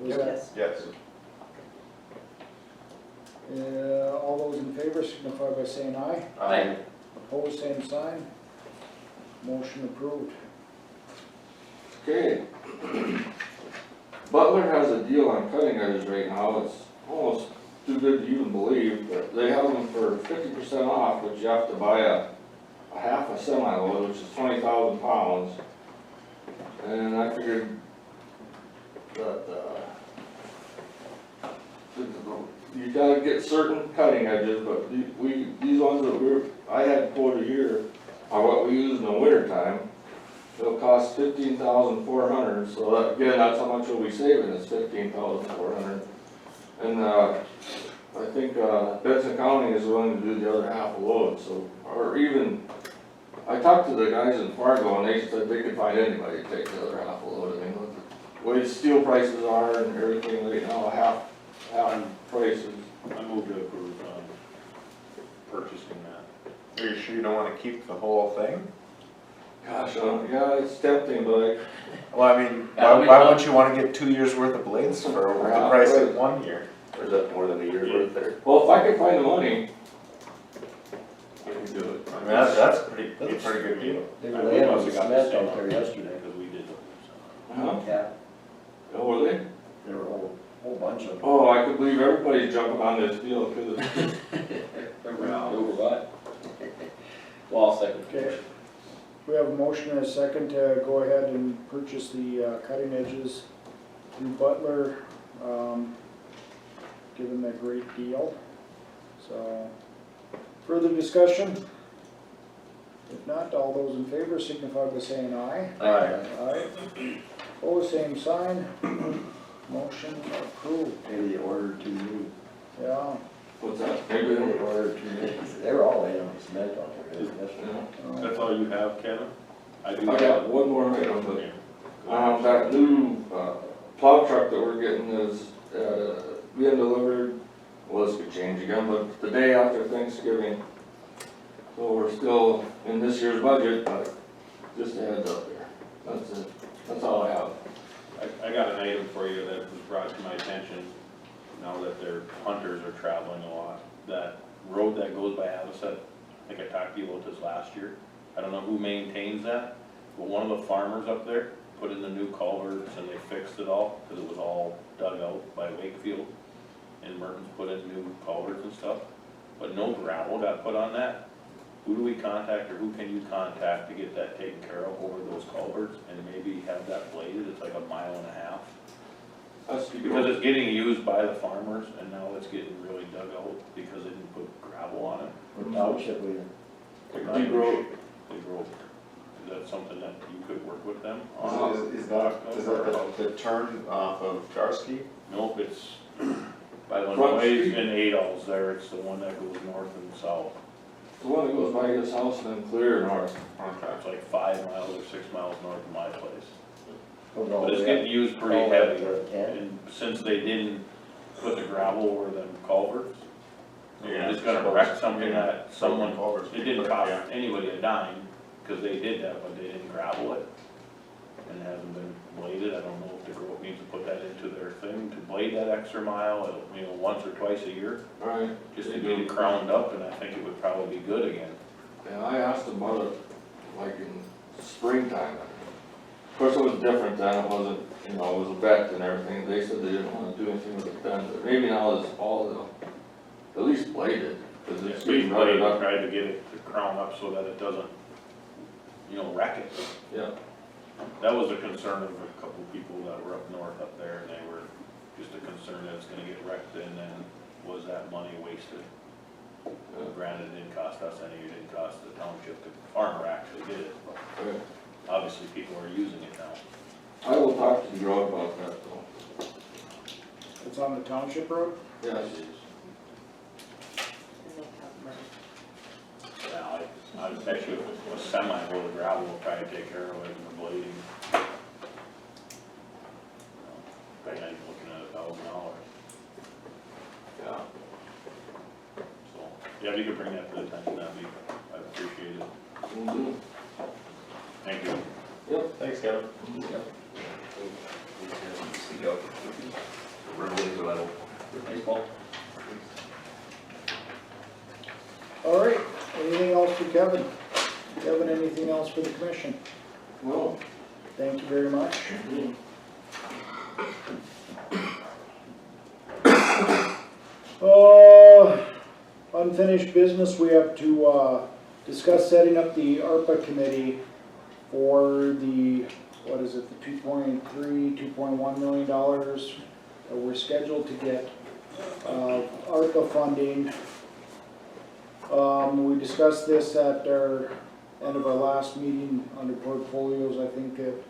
Was that, Yes. Yes. all those in favor signify by saying aye. Aye. Opposed, same sign. Motion approved. Okay. Butler has a deal on cutting edges right now, it's almost too good to even believe, but they have them for 50% off, but you have to buy a half a semi-load, which is 20,000 pounds. And I figured that, you gotta get certain cutting edges, but these ones that I had quoted here are what we use in the winter time. It'll cost $15,400, so that, again, that's how much we'll be saving, is $15,400. And, I think, Benson County is willing to do the other half a load, so, or even, I talked to the guys in Fargo and they said they could find anybody to take the other half a load. I mean, with the way steel prices are and everything right now, half prices. I move to approve, purchasing that. Are you sure you don't wanna keep the whole thing? Gosh, yeah, it's tempting, but Well, I mean, Yeah, why wouldn't you wanna get 2 years worth of blades for the Yeah, price right. of 1 year? Or is that more than a year's worth there? well, if I could find the money, I can do it. I mean, that's a pretty good deal. They were laying on the cement out there yesterday. Because we did it, huh? Yeah, Oh, were they? there were a whole bunch of them. Oh, I could believe everybody's jumping on this deal, cause Over what? Well, I'll second. Okay. We have a motion and a second to go ahead and purchase the cutting edges through Butler, give them a great deal. So, further discussion? If not, all those in favor signify by saying aye. Aye. Aye. Opposed, same sign. Motion approved. Maybe they ordered too many. Yeah. what's that? Maybe Maybe they ordered too many. They were all laying on the cement out there yesterday. That's all you have, Kevin? I got one more item, but that new plow truck that we're getting is being delivered. Well, this could change again, but the day after Thanksgiving. So we're still in this year's budget, but just a heads up there. That's it. That's all I have. I got an item for you that was brought to my attention, now that their hunters are traveling a lot. That road that goes by Avocet, I think I talked to you about this last year. I don't know who maintains that, but one of the farmers up there put in the new culverts and they fixed it all, because it was all dug out by Wakefield. And Merton's put in new culverts and stuff, but no gravel got put on that. Who do we contact, or who can you contact to get that taken care of over those culverts and maybe have that bladed? It's like 1.5 miles. That's Because it's getting used by the farmers and now it's getting really dug out because they didn't put gravel on it. What township we in? Big road. Big road. Is that something that you could work with them on? Is that the turn off of Jarsky? Nope, it's by Front Lindsay Street. and Adolph's there. It's the one that goes north and south. The one that goes by his house and then clear north. It's like 5 miles or 6 miles north of my place. Goes all But the it's way getting up- used pretty all the way up heavy. to the end. And since they didn't put the gravel over them culverts, Yeah, it's gonna wreck something that someone, culverts. it didn't cost anybody a dime, cause they did that, but they didn't gravel it. And it hasn't been bladed. I don't know if the grove needs to put that into their thing to blade that extra mile, once or twice a year, Right. just to get it crowned up, and I think it would probably be good again. And I asked them about it, like in springtime. Of course, it was different then, it wasn't, it was a vet and everything, they said they didn't wanna do anything with it then, but maybe now it's all, at least bladed. Cause it's Basically, getting rutted I up. tried to get it to crown up so that it doesn't, wreck it. Yeah. That was a concern of a couple of people that were up north up there, and they were just a concern that it's gonna get wrecked, and then was that money wasted? Granted, it didn't cost us any, it didn't cost the township, the farmer actually did it, but Okay. obviously people are using it now. I will talk to the road about that though. It's on the township road? Yes. Yeah, I bet you a semi-load of gravel will probably take care of it in the blading. Probably not even looking at $1,000. Yeah. So, yeah, if you could bring that to the attention, I'd appreciate it. Mhm. Thank you. Yep. Thanks, Kevin. Speak up. Revelings are level. Thanks, Paul. All right, anything else for Kevin? Kevin, anything else for the commission? Well. Thank you very much. Unfinished business, we have to discuss setting up the ARPA committee for the, what is it, the $2.1 million that we're scheduled to get ARPA funding. We discussed this at our end of our last meeting under portfolios. I think it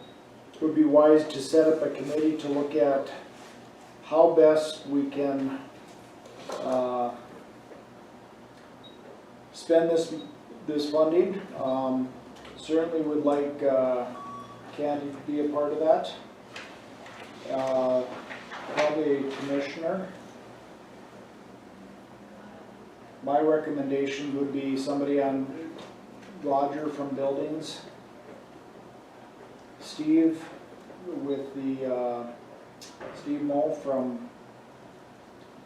would be wise to set up a committee to look at how best we can spend this funding. Certainly would like Candy to be a part of that. Probably a commissioner. My recommendation would be somebody on Roger from buildings, Steve with the Steve Moe from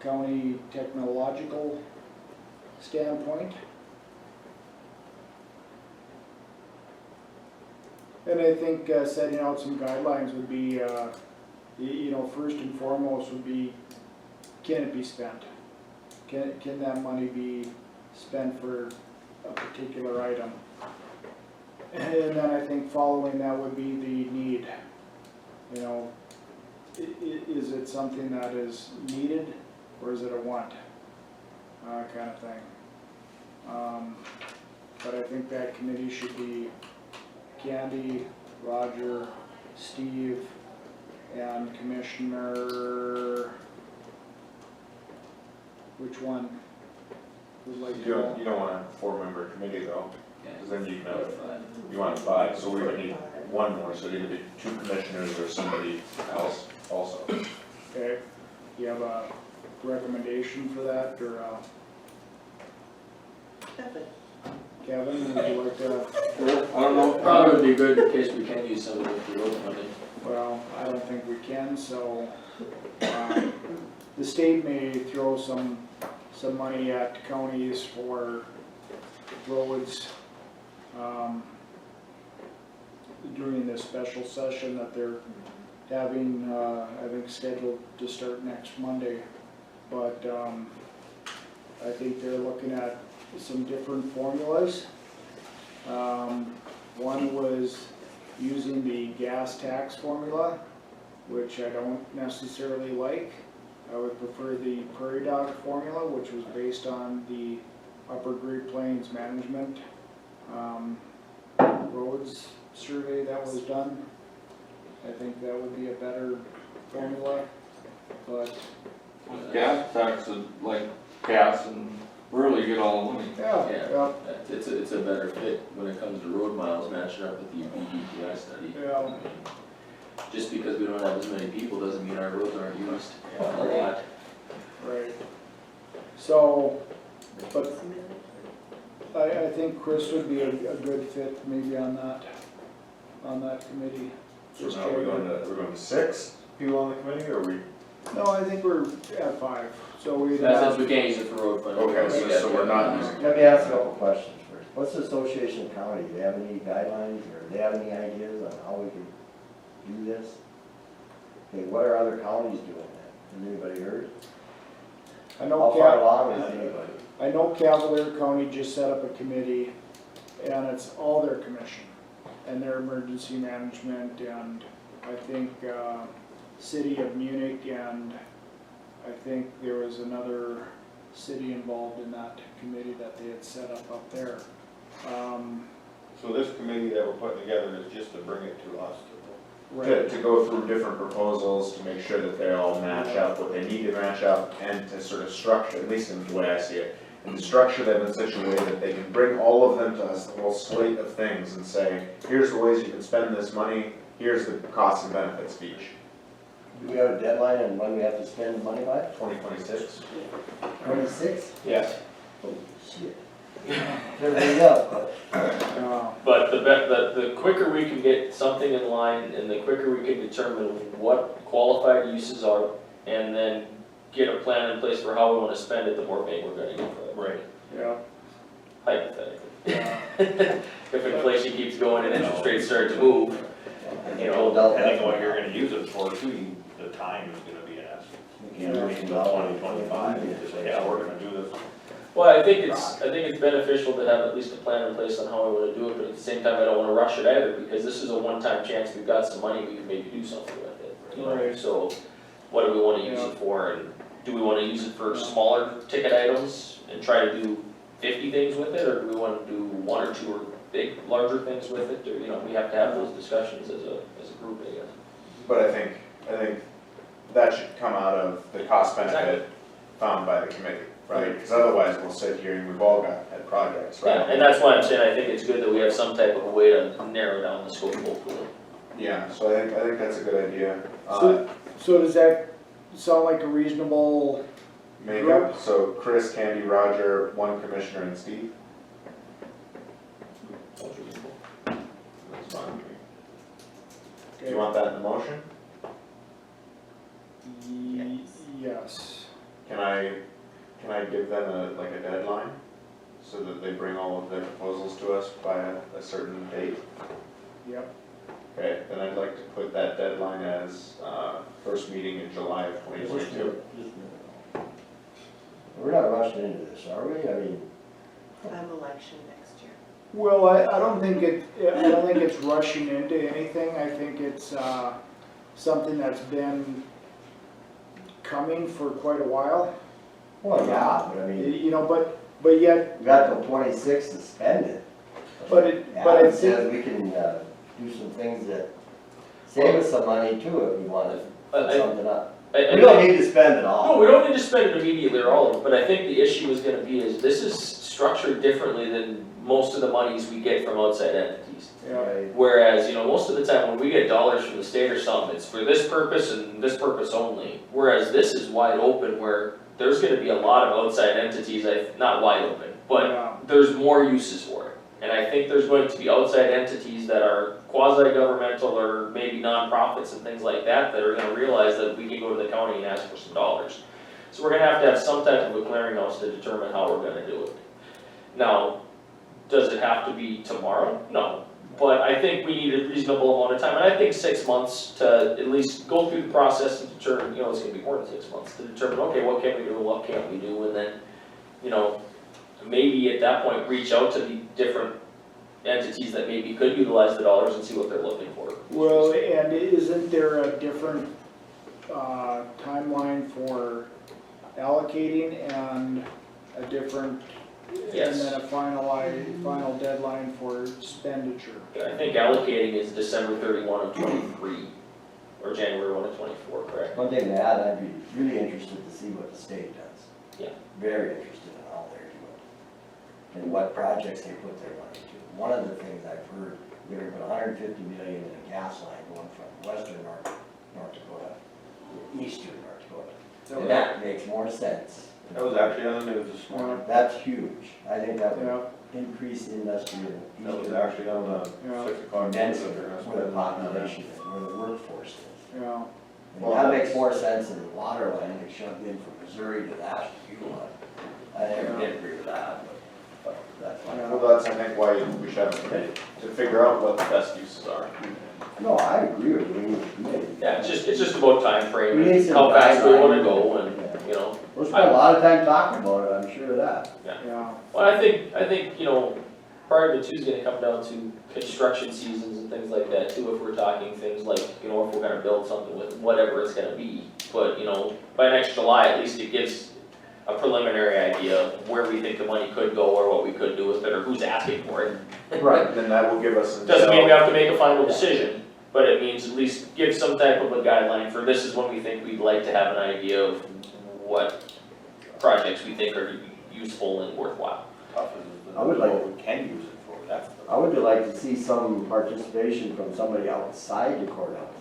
county technological standpoint. And I think setting out some guidelines would be, first and foremost would be, can it be spent? Can that money be spent for a particular item? And then I think following that would be the need. Is it something that is needed or is it a want? Kind of thing. But I think that committee should be Candy, Roger, Steve, and Commissioner, which one would like You to go? don't want a 4-member committee though, because then you can have, you want 5, so we would need one more, so either be 2 commissioners or somebody else also. Okay, do you have a recommendation for that, or, Kevin, would you like to? I don't know. Probably would be good in case we can use some of the road funding. Well, I don't think we can, so, the state may throw some money at counties for roads, during this special session that they're having, I think scheduled to start next Monday. But, I think they're looking at some different formulas. One was using the gas tax formula, which I don't necessarily like. I would prefer the Prairie Dog formula, which was based on the Upper Great Plains Management roads survey that was done. I think that would be a better formula, but Gas tax is like gas and really get all the money. yeah. It's a better fit when it comes to road miles matching up with the UPDPI study. Yeah. Just because we don't have as many people doesn't mean our roads aren't used a lot. Right. So, but I think Chris would be a good fit maybe on that committee. So now we're going to 6 people on the committee, or we? No, I think we're at 5, so we Since have, we can't use it for road funding. Okay, so we're not using. Let me ask a couple questions first. What's the Association of County, do they have any guidelines, or do they have any ideas on how we can do this? Okay, what are other counties doing that? Has anybody heard? I know How far along is anybody? I know Cavalier County just set up a committee, and it's all their commission, and their emergency management, and I think, City of Munich, and I think there was another city involved in that committee that they had set up there. So this committee that we're putting together is just to bring it to us Right. To go through different proposals, to make sure that they all match up, what they need to match up, and to sort of structure, at least in the way I see it, and to structure them in such a way that they can bring all of them to us, the whole slate of things, and say, here's the ways you can spend this money, here's the costs and benefits of each. Do we have a deadline on when we have to spend the money by? 2026? 26? Yes. Holy shit. Everything up, But the quicker we can get something in line and the quicker we can determine what qualified uses are and then get a plan in place for how we wanna spend it, the more bang we're gonna get for it. Right. Yeah. Hypothetically. If inflation keeps going and interest rates start to move, You know, depending on what you're gonna use it for too, the time is gonna be an aspect. You can't wait until 2025 and just say, yeah, we're gonna do this. well, I think it's beneficial to have at least a plan in place on how we wanna do it, but at the same time, I don't wanna rush it either, because this is a one-time chance, we've got some money, we can maybe do something with it. You know? Right. So, what do we wanna use it for, and do we wanna use it for smaller ticket items and try to do 50 things with it, or do we wanna do one or two or big, larger things with it, or, you know, we have to have those discussions as a group, I guess. But I think that should come out of the cost benefit found by the committee, right? Because otherwise we'll sit here and we've all got pet projects, right? Yeah, and that's why I'm saying I think it's good that we have some type of a way to narrow down the scope of it. Yeah, so I think that's a good idea. So does that sound like a reasonable, Makeup, so Chris, Candy, Roger, one commissioner, and Steve? That's fine with me. Do you want that in the motion? Yes. Can I give them a deadline? So that they bring all of their proposals to us by a certain date? Yep. Okay, then I'd like to put that deadline as, first meeting in July of 2022. We're not rushing into this, are we? I mean, Have election next year. Well, I don't think it's rushing into anything. I think it's, something that's been coming for quite a while. well, yeah, but I mean, You know, but yet, we got till 26 to spend it. but it Adam it's, says we can, do some things that save us some money too if we want to put something up. We don't need to spend it all. No, we don't need to spend it immediately or all of it, but I think the issue is gonna be is this is structured differently than most of the monies we get from outside entities. yeah, Right. Whereas, you know, most of the time when we get dollars from the state or something, it's for this purpose and this purpose only. Whereas this is wide open where there's gonna be a lot of outside entities, not wide open, but yeah, there's more uses for it. And I think there's going to be outside entities that are quasi-governmental or maybe nonprofits and things like that that are gonna realize that we can go to the county and ask for some dollars. So we're gonna have some type of a clearinghouse to determine how we're gonna do it. Now, does it have to be tomorrow? No, but I think we need a reasonable amount of time, and I think 6 months to at least go through the process and determine, you know, it's gonna be more than 6 months to determine, okay, what can we do and what can't we do, and then, you know, maybe at that point, reach out to the different entities that maybe could utilize the dollars and see what they're looking for. well, and isn't there a different, timeline for allocating and a different, Yes. and then a final deadline for expenditure? I think allocating is December 31 of 23, or January 1 of 24, correct? One thing to add, I'd be really interested to see what the state does. Yeah. Very interested in how they're doing and what projects they put their money to. One of the things I've heard, they're gonna put 150 million in a gas line going from western North Dakota, to eastern North Dakota. And that makes more sense. That was actually on the news this morning. That's huge. I think that would Yeah, increase industry in That was eastern actually on the Yeah. 6 o'clock. density news that they're gonna where the spend money on that. population is, where the workforce is. yeah. And that makes more sense than the water line they shoved in from Missouri to that fuel line. I never did agree with that, but that's fine. Yeah. Well, that's, I think, why we should have a committee, to figure out what the best uses are. No, I agree with you, we need a committee. Yeah, it's just about time frame We need and some how fast we wanna guidelines. go and, you know. We'll spend a lot of time talking about it, I'm sure of that. Yeah, Well, I think, you know, part of it too is gonna come down to construction seasons and things like that too, if we're talking things like, you know, if we're gonna build something with whatever it's gonna be. But, you know, by next July, at least it gives a preliminary idea of where we think the money could go or what we could do with it or who's asking for it. Right, then that will give us until. Doesn't mean we have to make a final decision, but it means at least give some type of a guideline for this is when we think we'd like to have an idea of what projects we think are useful and worthwhile. I would like- What we can use it for, that's the. I would like to see some participation from somebody outside the courthouse,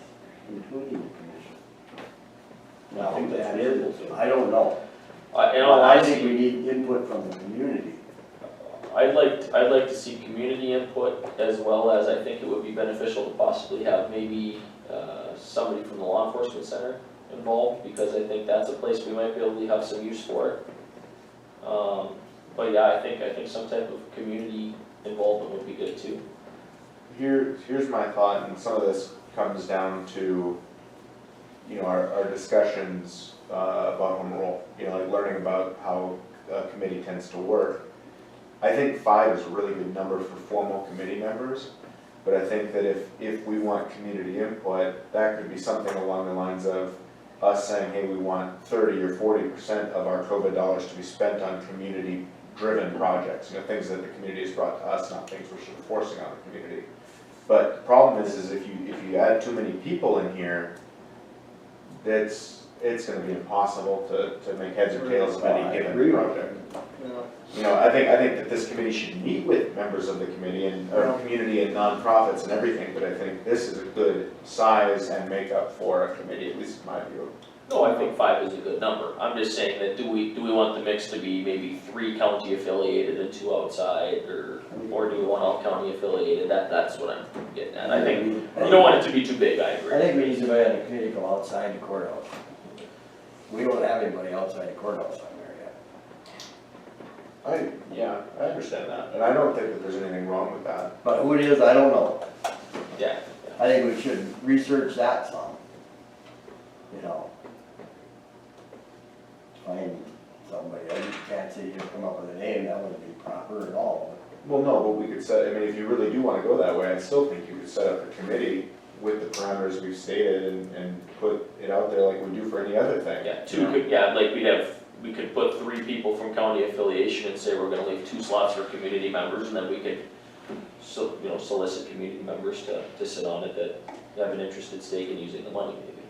including the commission. Now, who that is, I don't know. In all I think honesty, we need input from the community. I'd like to see community input as well as I think it would be beneficial to possibly have maybe somebody from the law enforcement center involved, because I think that's a place we might be able to have some use for it. But yeah, I think some type of community involvement would be good too. Here's my thought, and some of this comes down to, you know, our discussions about home rule, you know, like learning about how a committee tends to work. I think 5 is a really good number for formal committee members, but I think that if we want community input, that could be something along the lines of us saying, hey, we want 30 or 40% of our COVID dollars to be spent on community-driven projects, you know, things that the community has brought to us, not things we're sort of forcing on the community. But the problem is if you add too many people in here, it's gonna be impossible to make heads or tails of any given project. yeah. You know, I think that this committee should meet with members of the committee and, or community and nonprofits and everything, but I think this is a good size and makeup for a committee, at least in my view. No, I think 5 is a good number. I'm just saying that do we want the mix to be maybe 3 county affiliated and 2 outside, or do we want all county affiliated? That's what I'm getting at. I think you don't want it to be too big, I agree. I think we need somebody on the committee from outside the courthouse. We don't have anybody outside the courthouse on there yet. I understand that, and I don't think that there's anything wrong with that. But who it is, I don't know. Yeah. I think we should research that some. You know. Find somebody, I just can't say you come up with a name, that wouldn't be proper at all. Well, no, but we could set, I mean, if you really do wanna go that way, I still think you could set up a committee with the parameters we've stated and put it out there like we do for any other thing. Yeah, 2 could, yeah, like we could put 3 people from county affiliation and say we're gonna leave 2 slots for community members, and then we could solicit community members to sit on it that have an interested stake in using the money maybe.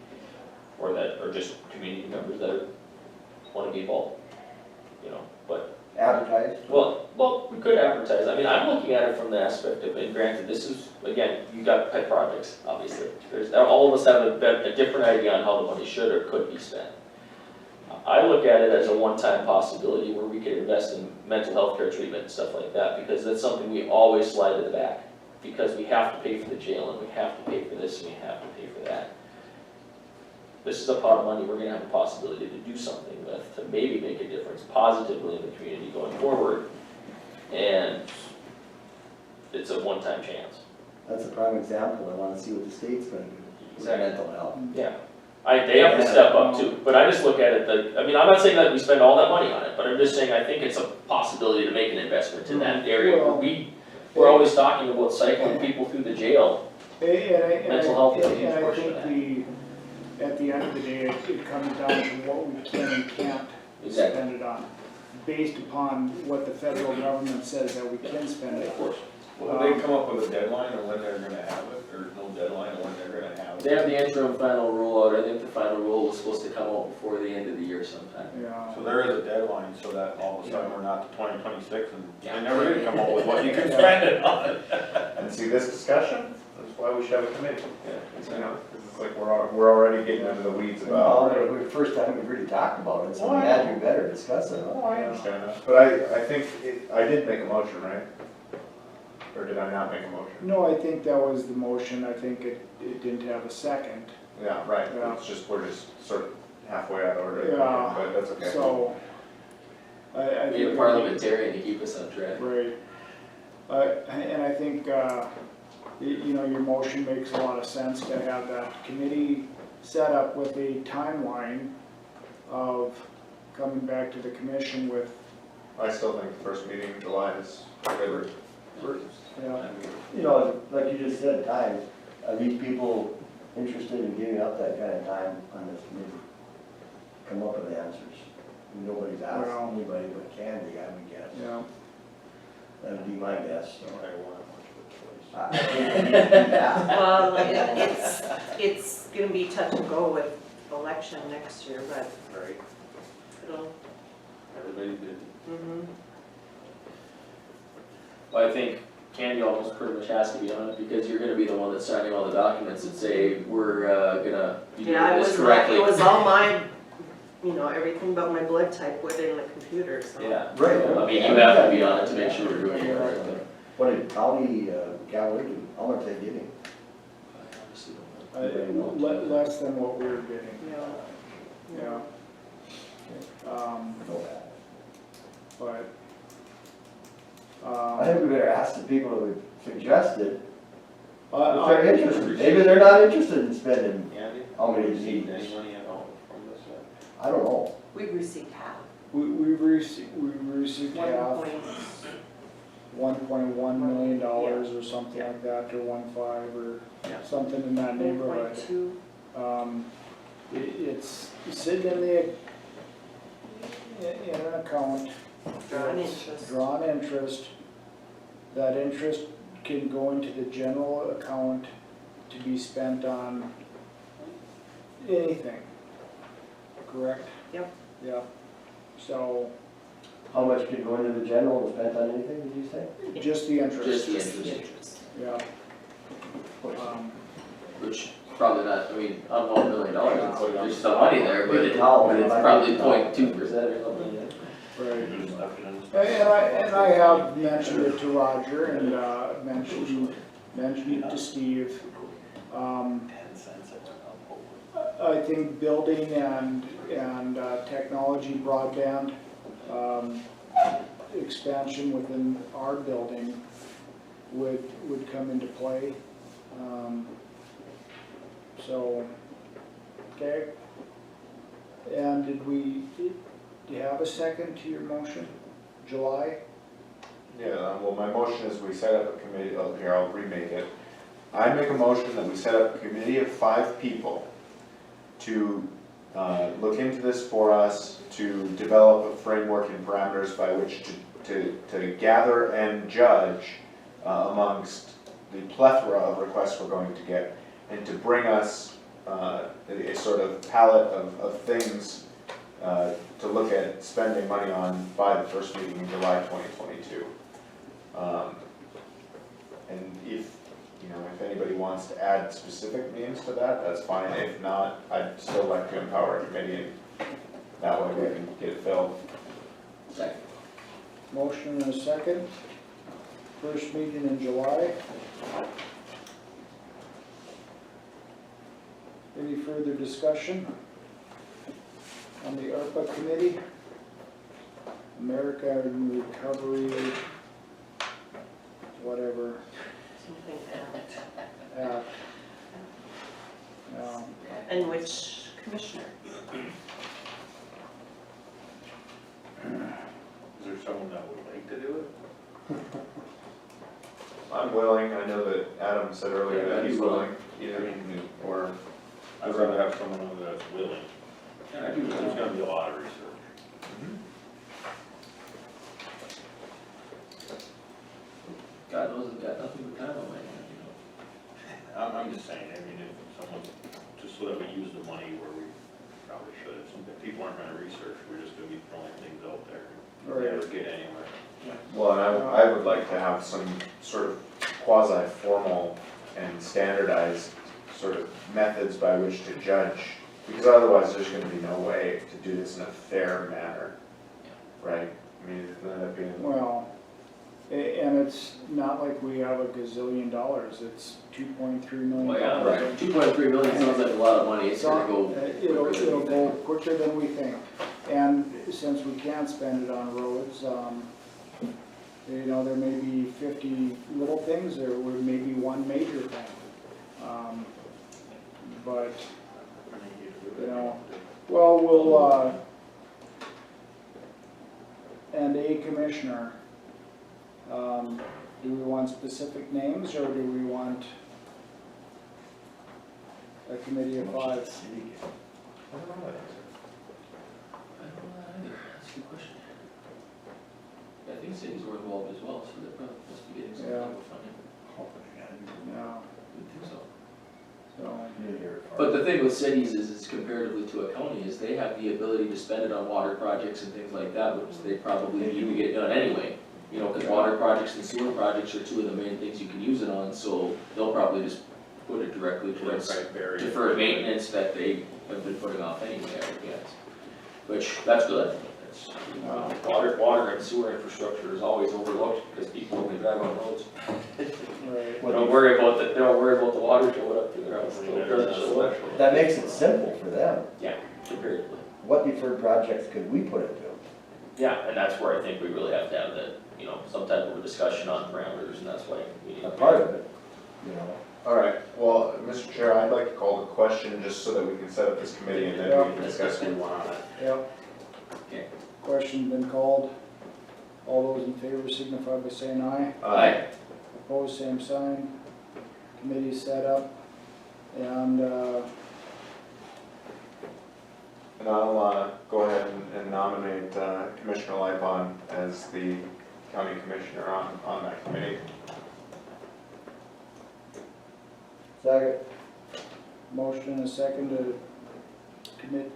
Or just community members that wanna be involved, you know, but. Advertise? Well, we could advertise. I mean, I'm looking at it from the aspect of, and granted, this is, again, you got pet projects, obviously. All of us have a different idea on how the money should or could be spent. I look at it as a one-time possibility where we could invest in mental health care treatment and stuff like that, because that's something we always slide to the back. Because we have to pay for the jail, and we have to pay for this, and we have to pay for that. This is a pot of money we're gonna have a possibility to do something with, to maybe make a difference positively in the community going forward. And it's a one-time chance. That's a prime example, I wanna see what the state's gonna do with mental health. Yeah. They have to step up too, but I just look at it I mean, I'm not saying that we spend all that money on it, but I'm just saying I think it's a possibility to make an investment in that area. We're always talking about cycling people through the jail. Mental health is a huge portion of that. At the end of the day, it comes down to what we can and can't spend it on, based upon what the federal government says that we can spend it on. Will they come up with a deadline on when they're gonna have it, or no deadline on when they're gonna have it? They have the interim final rule out. I think the final rule was supposed to come out before the end of the year sometime. Yeah. So there is a deadline, so that all of a sudden we're not to 2026 and Yeah. they never did come up with what you can spend it on. And see, this discussion, that's why we should have a committee. Yeah, You know, 'cause it's like we're already getting into the weeds about. Well, the first time we've really talked about it, so Well, I I'm glad you better discuss it. Oh, I understand that. But I think, I did make a motion, right? Or did I not make a motion? No, I think that was the motion, I think it didn't have a second, Yeah, right, Yeah. it's just, we're just sort of halfway out of order, Yeah. but that's okay. so. I Be a think. parliamentarian to keep us on track. Right. And I think, you know, your motion makes a lot of sense to have that committee set up with a timeline of coming back to the commission with I still think the first meeting in July is good. Yeah, You know, like you just said, time, are these people interested in giving up that kind of time on this committee? Come up with answers. Nobody's asked Well- anybody but Candy, I would guess. yeah. That would be my guess. Well, it's gonna be touch and go with election next year, but Right. it'll, Everybody's busy. Well, I think Candy almost pretty much has to be on it, because you're gonna be the one that's signing all the documents that say, we're, gonna be doing yeah, it this was my, correctly. it was all my, you know, everything but my blood type within the computer, so. Yeah, Right. I mean, you have to be on it to make sure we're doing it correctly. What did county, Cavalier do? How much they giving? Less than what we were getting, Yeah. yeah. No bad. But, I think we better ask the people that we suggested, if I- they're interested. Maybe they're not interested in spending, Andy? how many Received meetings? any money at all from this yet? I don't know. We've received half. we've received half, 1.1 million dollars or something like that, or 1.5 or Yeah. something in that neighborhood. 1.2. It's sitting in the, in an account. Drawn It's interest. Drawn interest. That interest can go into the general account to be spent on anything, correct? Yep. Yep. So, How much can go into the general and spent on anything, did you say? just the interest. Just the interest, Yeah. which probably not, I mean, I don't know, $1 million, there's some money there, but it's No, probably 0.2% or something. Right. Just stuff it in the- And I have mentioned it to Roger and, mentioned it to Steve. I think building and technology broadband, expansion within our building would come into play. So, okay. And do you have a second to your motion? July? Yeah, well, my motion is we set up a committee, oh, here, I'll remake it. I make a motion that we set up a committee of 5 people to look into this for us, to develop a framework and parameters by which to gather and judge amongst the plethora of requests we're going to get, and to bring us a sort of palette of things to look at spending money on by the first meeting in July 2022. And if anybody wants to add specific names to that, that's fine. If not, I'd still like to empower a committee, and that way we can get it filled. Second. Motion and a second. First meeting in July. Any further discussion on the ARPA committee? America Recovery, whatever, Something act. act. And which commissioner? Is there someone that would like to do it? I'm willing. I know that Adam said earlier that he's willing. Either or. I'd rather have someone on that's willing. There's gonna be a lot of research. God knows I've got nothing but time on my hands, I'm just saying, I mean, if someone, just so that we use the money where we probably should. If some people aren't gonna research, we're just gonna be throwing things out there. Right. Never get anywhere. Well, and I would like to have some sort of quasi-formal and standardized sort of methods by which to judge, because otherwise there's gonna be no way to do this in a fair manner, right? I mean, it's gonna end up being, Well, and it's not like we have a gazillion dollars, it's $2.3 million. Well, yeah, right, 2.3 million sounds like a lot of money, it's gonna go. It'll go quicker than we think. And since we can't spend it on roads, there may be 50 little things, there may be one major thing. But, well, and a commissioner. Do we want specific names, or do we want a committee of 5? I don't know that either, that's a good question. I think cities were involved as well, so they probably must be getting some Yeah. type of funding. No, I would think so. so, But the thing with cities is comparatively to a county is they have the ability to spend it on water projects and things like that, which they probably need to get done anyway. You know, cause water projects and sewer projects are two of the main things you can use it on, so they'll probably just put it directly towards deferred maintenance that they have been putting off anyway, I would guess. Which, that's good. That's, water and sewer infrastructure is always overlooked because people only drive on roads. right. They don't worry about the water showing up to their house. It doesn't show up. That makes it simple for them. Comparatively. What deferred projects could we put into? Yeah, and that's where I think we really have to have the, you know, some type of a discussion on parameters, and that's why we need. A part of it, you know? Alright, well, Mr. Chair, I'd like to call the question just so that we can set up this committee and then we can discuss what we want on it. Yep. Okay. Question been called. All those in favor signify by saying aye. Aye. Opposed, same sign. Committee set up, and, And I'll, go ahead and nominate, Commissioner Lipon as the county commissioner on that committee. Second. motion and a second to commit,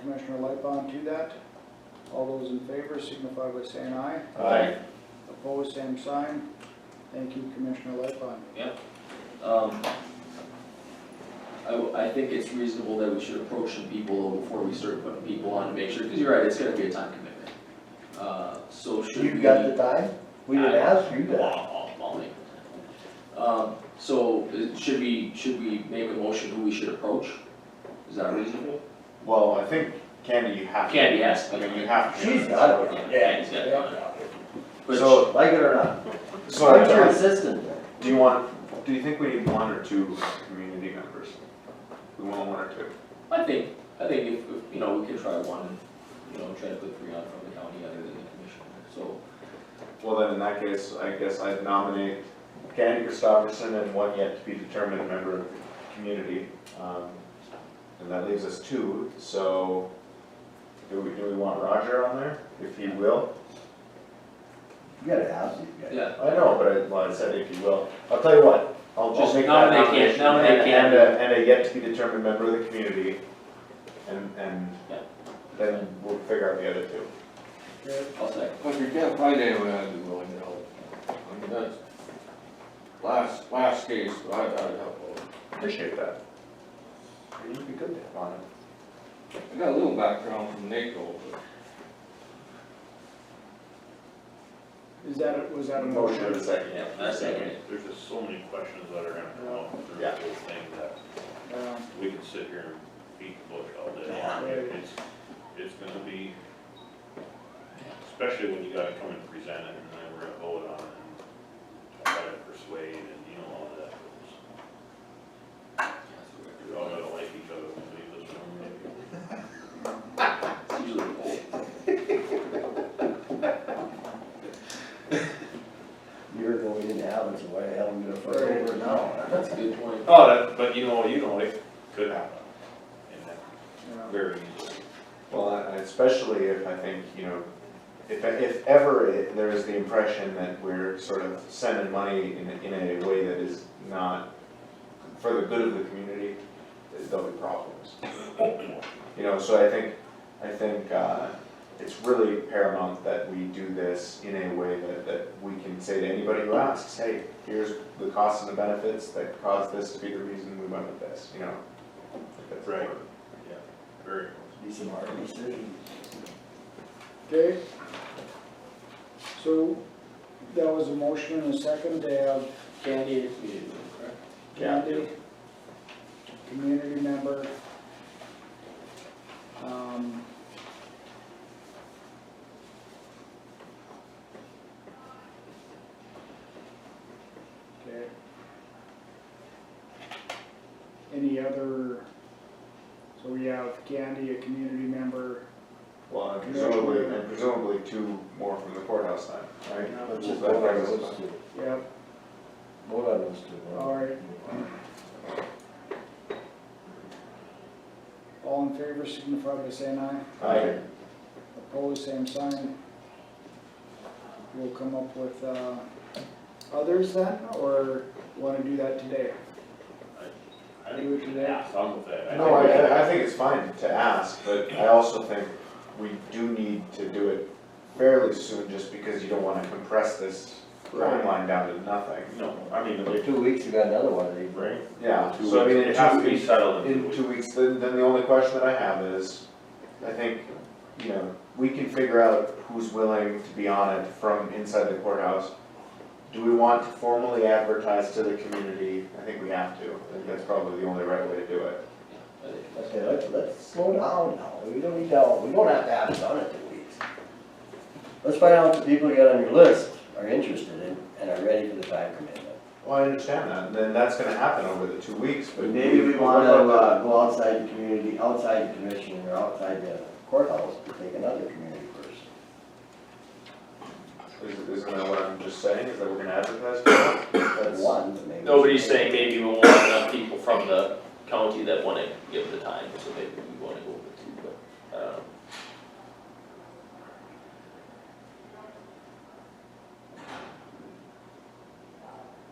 Commissioner Lipon to that. All those in favor signify by saying aye. Aye. Opposed, same sign. Thank you, Commissioner Lipon. I think it's reasonable that we should approach some people though before we start putting people on to make sure, because you're right, it's gonna be a time commitment. So should we? You got the time? We didn't ask you that. I'll make it. So should we make a motion who we should approach? Is that reasonable? Well, I think Candy, you have to. Candy has to. I mean, you have to. She's got it. Candy's got it. Which- So, Like it or not. so I'm your assistant. do you think we need 1 or 2 community members? We want 1 or 2? I think if, you know, we can try one, and, you know, try to put 3 on from the county other than the commission, so. Well, then in that case, I guess I'd nominate Candy Christopherson and 1 yet to be determined member of the community. And that leaves us 2, so do we want Roger on there, if he will? You gotta ask these guys. Yeah. I know, but I said if he will. I'll tell you what, I'll Just make that nominate nomination nominate Candy. and a yet to be determined member of the community. And Yeah. then we'll figure out the other 2. I'll say. If you can't find anyone I'd be willing to help. I mean, that's last case, I'd help out. Appreciate that. You'd be good on it. I got a little background from NACO, but Was that a Motion motion? in a second. Yeah, that's second. There's just so many questions that are gonna come up through Yeah. the whole thing that we could sit here and beat the bush all day long. It's gonna be, especially when you gotta come and present it and then we're gonna vote on it and try to persuade and you know all of that. We all gotta like each other when we leave this room. It's usually cold. Year ago, we didn't have it, so why the hell am I gonna fuck over it now? That's a good point. Oh, but you know, it could happen. And that Yeah. very easily. Well, especially if I think, you know, if ever there is the impression that we're sort of sending money in a way that is not for the good of the community, there'll be problems. You know, so I think it's really paramount that we do this in a way that we can say to anybody who asks, hey, here's the costs and the benefits that caused this to be the reason we went with this, you know? That's Right. important. Yeah, very. Be some hard decisions. Okay. So that was a motion and a second to have Candy, community, correct? Candy, community member. Okay. Any other, so we have Candy, a community member. Well, presumably two more from the courthouse then, right? Let's just That vote on brings us those back. two. Yep, Vote on those two. alright. All in favor signify by saying aye. Aye. Opposed, same sign. We'll come up with, others then, or wanna do that today? I Do it think we today? can have some with that. No, I think it's fine to ask, but I also think we do need to do it fairly soon, just because you don't wanna compress this timeline down to nothing. No, I mean, they, 2 weeks, you got another one of these. right? Yeah, Two so I mean, weeks. in It has 2 to be weeks, settled in 2 weeks, then the only question that I have is, I think, you know, we can figure out who's willing to be on it from inside the courthouse. Do we want to formally advertise to the community? I think we have to. I think that's probably the only right way to do it. Okay, let's slow down now. We don't need to, we don't have to have it done in 2 weeks. Let's find out if the people you got on your list are interested in and are ready for the time commitment. Well, I understand that, and then that's gonna happen over the 2 weeks, but. Maybe we wanna go outside the community, outside the commission, or outside the courthouse to take another community person. Isn't that what I'm just saying, is that we're gonna advertise for that? That's one, but maybe. Nobody's saying maybe we want enough people from the county that wanna give the time, so maybe we wanna go with two, but,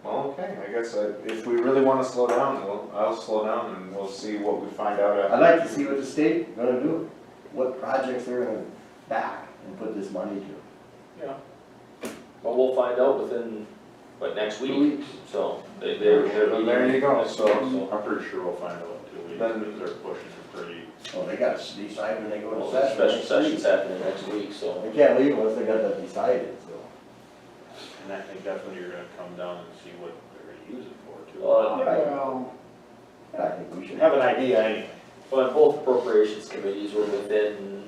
Well, okay, I guess if we really wanna slow down, I'll slow down and we'll see what we find out after. I'd like to see what the state gonna do, what projects they're gonna back and put this money to. but we'll find out within, next 2 week, weeks. so they're Well, there you go, so, I'm pretty sure we'll find out in 2 weeks, Then- because they're pushing it pretty. Oh, they got to decide when they go well, to the session. special next session's week. happening next week, so. They can't leave unless they got that decided, so. And I think that's when you're gonna come down and see what they're gonna use it for too. Right. Well, Yeah, I think we should. Have an idea anyway. But both appropriations committees were within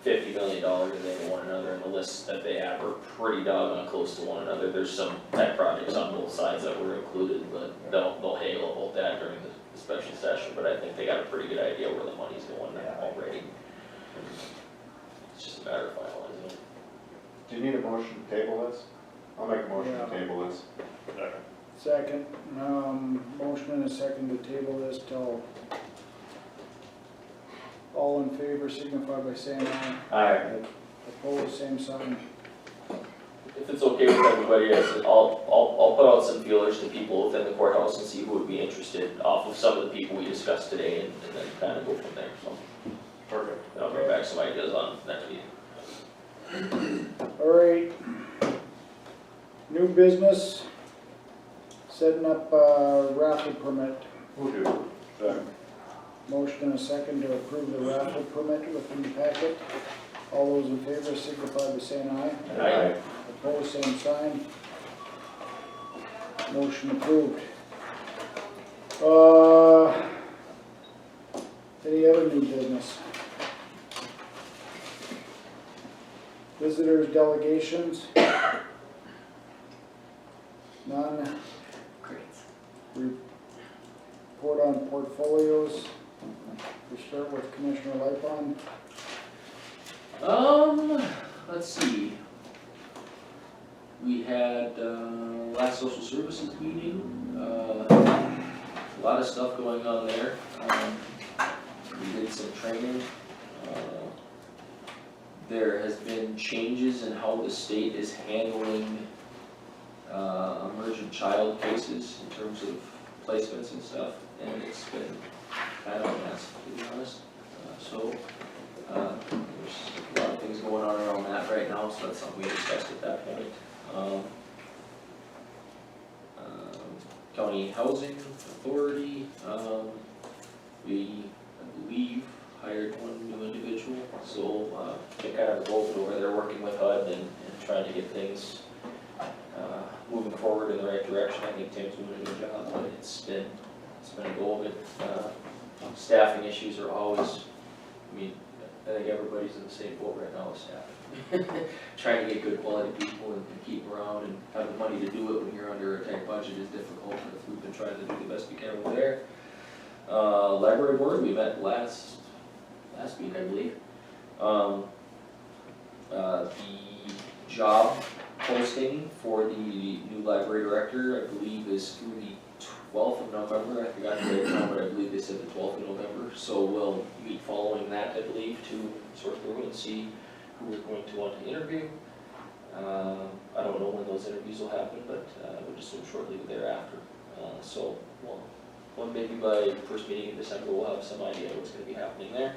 $50 million of one another, and the lists that they have are pretty doggone close to one another. There's some pet projects on both sides that were included, but they'll haggle about that during the special session, but I think they got a pretty good idea where the money's going already. It's just a matter of finalizing it. do you need a motion to table this? I'll make a motion to Yeah. table this. second, motion and a second to table this till all in favor signify by saying aye. Aye. Opposed, same sign. If it's okay with everybody, I'll put out some feelers to people within the courthouse and see who would be interested off of some of the people we discussed today, and then kind of go from there, so. Perfect. And I'll bring back some ideas on next meeting. Alright. New business, setting up a raffle permit. Who do? Motion and a second to approve the raffle permit within the packet. All those in favor signify by saying aye. Aye. Opposed, same sign. Motion approved. Any other new business? Visitors, delegations? None. Report on portfolios. We start with Commissioner Lightfon. Let's see. We had, last social services meeting, a lot of stuff going on there. We did some training. There has been changes in how the state is handling, emergent child cases in terms of placements and stuff, and it's been kind of a mess, to be honest. There's a lot of things going on around that right now, so that's something we discussed at that point. County Housing Authority, we, I believe, hired one new individual, so they kind of both over there working with HUD and trying to get things moving forward in the right direction. I think Tim's doing a good job, but it's been a goal of it. Staffing issues are always, I mean, I think everybody's in the same boat right now with staffing. Trying to get good quality people and keep them around and have the money to do it when you're under a tight budget is difficult, but we've been trying to do the best we can over there. Library board, we met last week, I believe. The job posting for the new library director, I believe, is through the 12th of November. I forgot the date now, but I believe they said the 12th of November. So we'll meet following that, I believe, to sort through and see who we're going to want to interview. I don't know when those interviews will happen, but I would assume shortly thereafter. So well, maybe by the first meeting in December, we'll have some idea what's going to be happening there.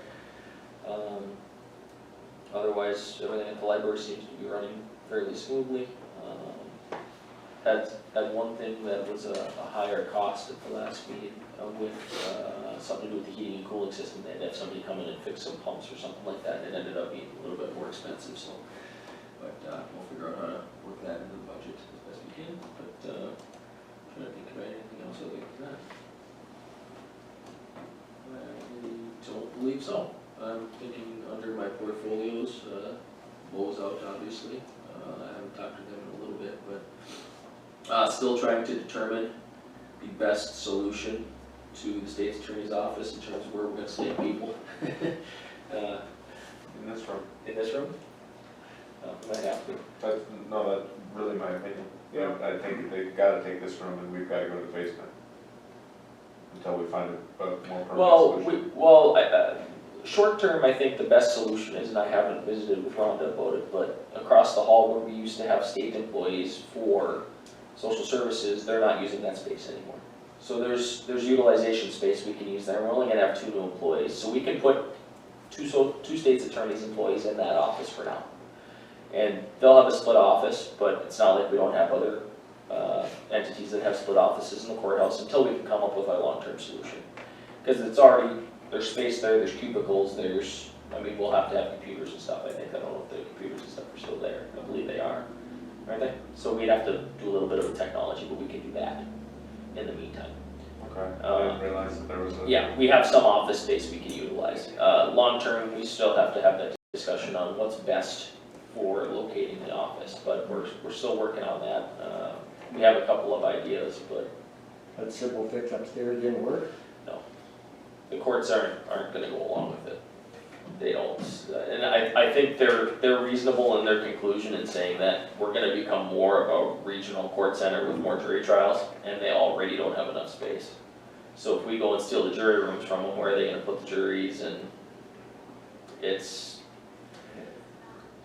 Otherwise, everything at the library seems to be running fairly smoothly. Had one thing that was a higher cost at the last meeting with something to do with the heating and cooling system. They had to have somebody come in and fix some pumps or something like that, and it ended up being a little bit more expensive. So, but we'll figure out how to work that into the budget as best we can. But trying to think about anything else other than that. I don't believe so. I'm thinking under my portfolios, Lowe's out obviously. I haven't talked to them in a little bit, but still trying to determine the best solution to the state's attorney's office in terms of where we're going to stay people. In this room. In this room? Might have to. That's really my opinion. Yeah. I think they've gotta take this room and we've gotta go to the basement. Until we find a more permanent solution. Short term, I think the best solution is, and I haven't visited with Rhonda about it, but across the hall where we used to have state employees for social services, they're not using that space anymore. So there's utilization space we can use there. We're only gonna have 2 new employees, so we can put two state's attorneys' employees in that office for now. And they'll have a split office, but it's not like we don't have other entities that have split offices in the courthouse until we can come up with our long-term solution. Because it's already, there's space there's cubicles, we'll have to have computers and stuff, I think. I don't know if the computers and stuff are still there. I believe they are, aren't they? So we'd have to do a little bit of technology, but we can do that in the meantime. Okay, I didn't realize that there was a. Yeah, we have some office space we can utilize. Long-term, we still have to have that discussion on what's best for locating the office, but we're still working on that. We have a couple of ideas, but That simple fix upstairs didn't work? the courts aren't gonna go along with it. They don't, and I think they're reasonable in their conclusion in saying that we're gonna become more of a regional court center with more jury trials, and they already don't have enough space. So if we go and steal the jury rooms from them, where are they gonna put the juries? And it's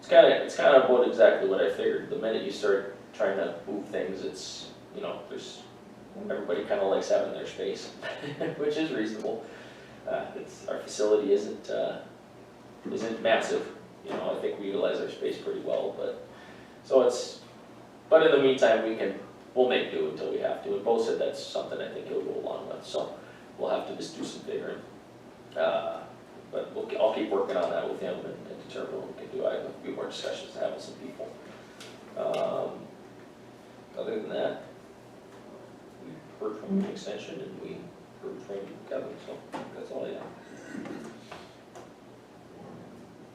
kind of about exactly what I figured. The minute you start trying to move things, it's, everybody kind of likes having their space, which is reasonable. Our facility isn't massive, I think we utilize our space pretty well, but in the meantime, we'll make do until we have to, and Bo said that's something I think he'll go along with, so we'll have to just do some figuring. But I'll keep working on that with him and determine what we can do. I have a few more discussions to have with some people. Other than that, we heard from the extension and we heard from Kevin, so that's all I have.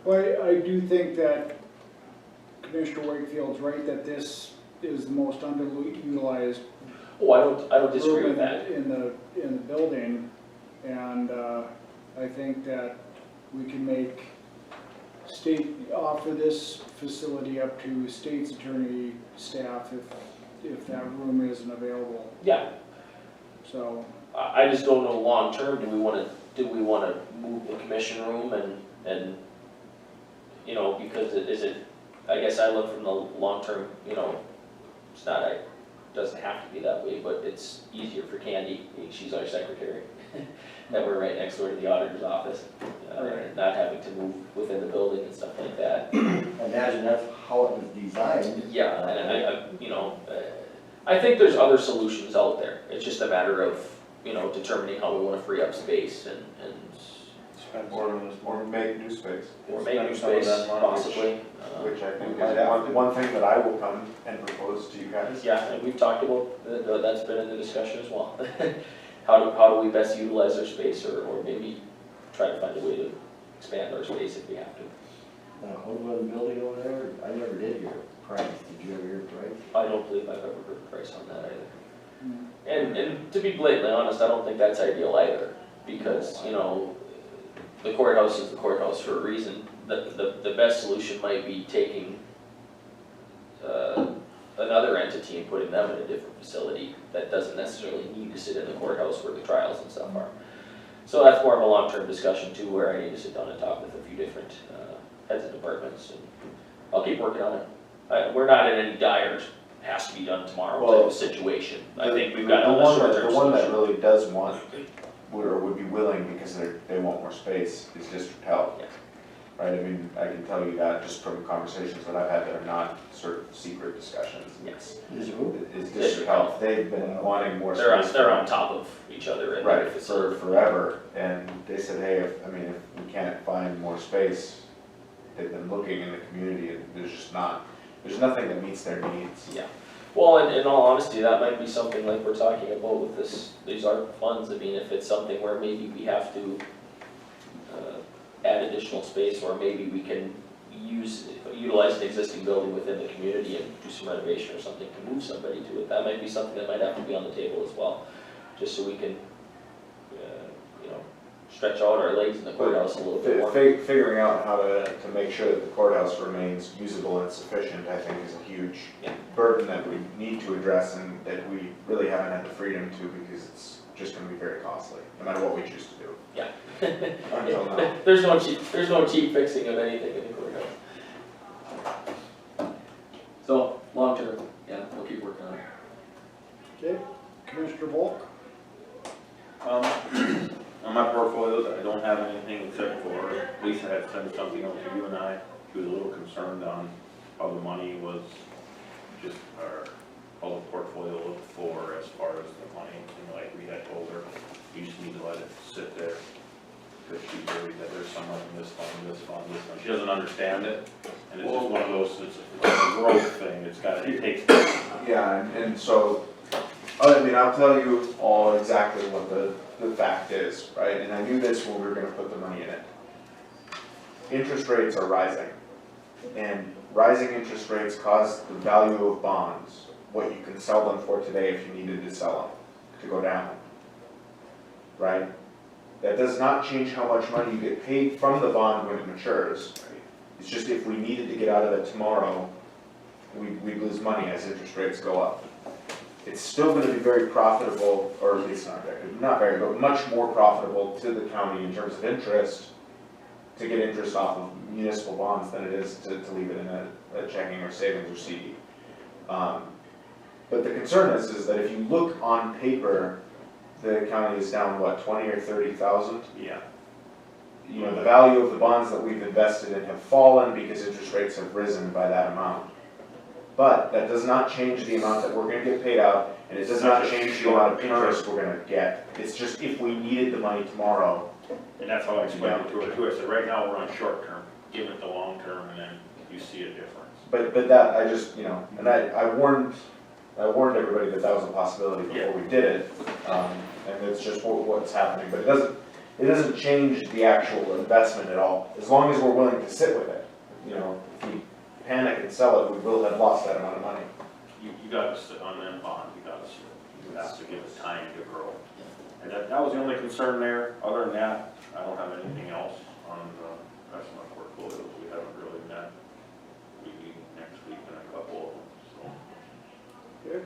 Well, I do think that Commissioner Wakefield's right that this is the most underutilized Oh, I don't disagree with that. in the building, and I think that we can offer this facility up to state's attorney staff if that room isn't available. Yeah, So, I just don't know long term, do we wanna move the commission room and because I guess I look from the long term, it doesn't have to be that way, but it's easier for Candy, she's our secretary, that we're right next door to the auditor's office, not having to move within the building and stuff like that. I imagine that's how it was designed. Yeah, and I think there's other solutions out there, it's just a matter of, determining how we wanna free up space and Or make new space. or make new space, possibly. Which I think is one thing that I will come and propose to you guys. Yeah, and we've talked about, that's been in the discussion as well. How do we best utilize our space, or maybe try to find a way to expand our space if we have to. What was the building over there? I never did hear a price. Did you ever hear a price? I don't believe I've ever heard a price on that either. And to be blatantly honest, I don't think that's ideal either, because, the courthouse is the courthouse for a reason. the best solution might be taking, another entity and putting them in a different facility that doesn't necessarily need to sit in the courthouse where the trials and stuff are. So that's more of a long-term discussion too, where I need to sit down and talk with a few different, heads of departments, and I'll keep working on it. We're not in any dire, has to be done tomorrow type of situation. I think we've got a short-term The one that solution. really does want, would be willing because they want more space is District Health. Yeah. Right, I mean, I can tell you that just from conversations that I've had that are not sort of secret discussions. Yes, Is who? Is District Health, they've been wanting more they're on, space. they're on top of each other in their Right, facility. for forever, and they said, hey, if we can't find more space, they've been looking in the community and there's nothing that meets their needs. Yeah, well, in all honesty, that might be something like we're talking about with these ARP funds. I mean, if it's something where maybe we have to add additional space, or maybe we can utilize an existing building within the community and do some renovation or something to move somebody to it, that might be something that might have to be on the table as well, just so we can, stretch out our legs in the courthouse a little bit more. Figuring out how to make sure that the courthouse remains usable and sufficient, I think, is a huge burden that we need to address and that we really haven't had the freedom to, because it's just gonna be very costly, no matter what we choose to do. Yeah. Until now. There's no cheap fixing of anything in the courthouse. So, long term, yeah, we'll keep working on it. Okay, Commissioner Volk? On my portfolios, I don't have anything except for Lisa had sent something out to you and I. She was a little concerned on how the money was just, or how the portfolio looked for as far as the money. Like we had told her, you just need to let it sit there. Because she's worried that there's some money in this fund, this fund, this fund. She doesn't understand it. And it's just one of those, it's a growth thing. It takes. Yeah, and so, I'll tell you all exactly what the fact is, right? And I knew this when we were gonna put the money in it. Interest rates are rising. And rising interest rates cause the value of bonds, what you can sell them for today if you needed to sell them, to go down. Right? That does not change how much money you get paid from the bond when it matures. It's just if we needed to get out of it tomorrow, we lose money as interest rates go up. It's still gonna be very profitable, or at least not very, but much more profitable to the county in terms of interest, to get interest off of municipal bonds than it is to leave it in a checking or savings or CD. But the concern is that if you look on paper, the county is down, what, 20 or 30,000? Yeah. The value of the bonds that we've invested in have fallen because interest rates have risen by that amount. But that does not change the amount that we're gonna get paid out, and it does not change the amount of interest we're gonna get. It's just if we needed the money tomorrow. And that's how I explained it to her too. I said, right now, we're on short term, give it the long term, and then you see a difference. But that, I just, and I warned everybody that was a possibility before we did it. And it's just what's happening, but it doesn't change the actual investment at all, as long as we're willing to sit with it. If we panic and sell it, we will have lost that amount of money. You gotta sit on that bond, you have to give it time to grow. And that was the only concern there. Other than that, I don't have anything else on the rest of my portfolios. We haven't really met. We meet next week and a couple of them, so. Okay.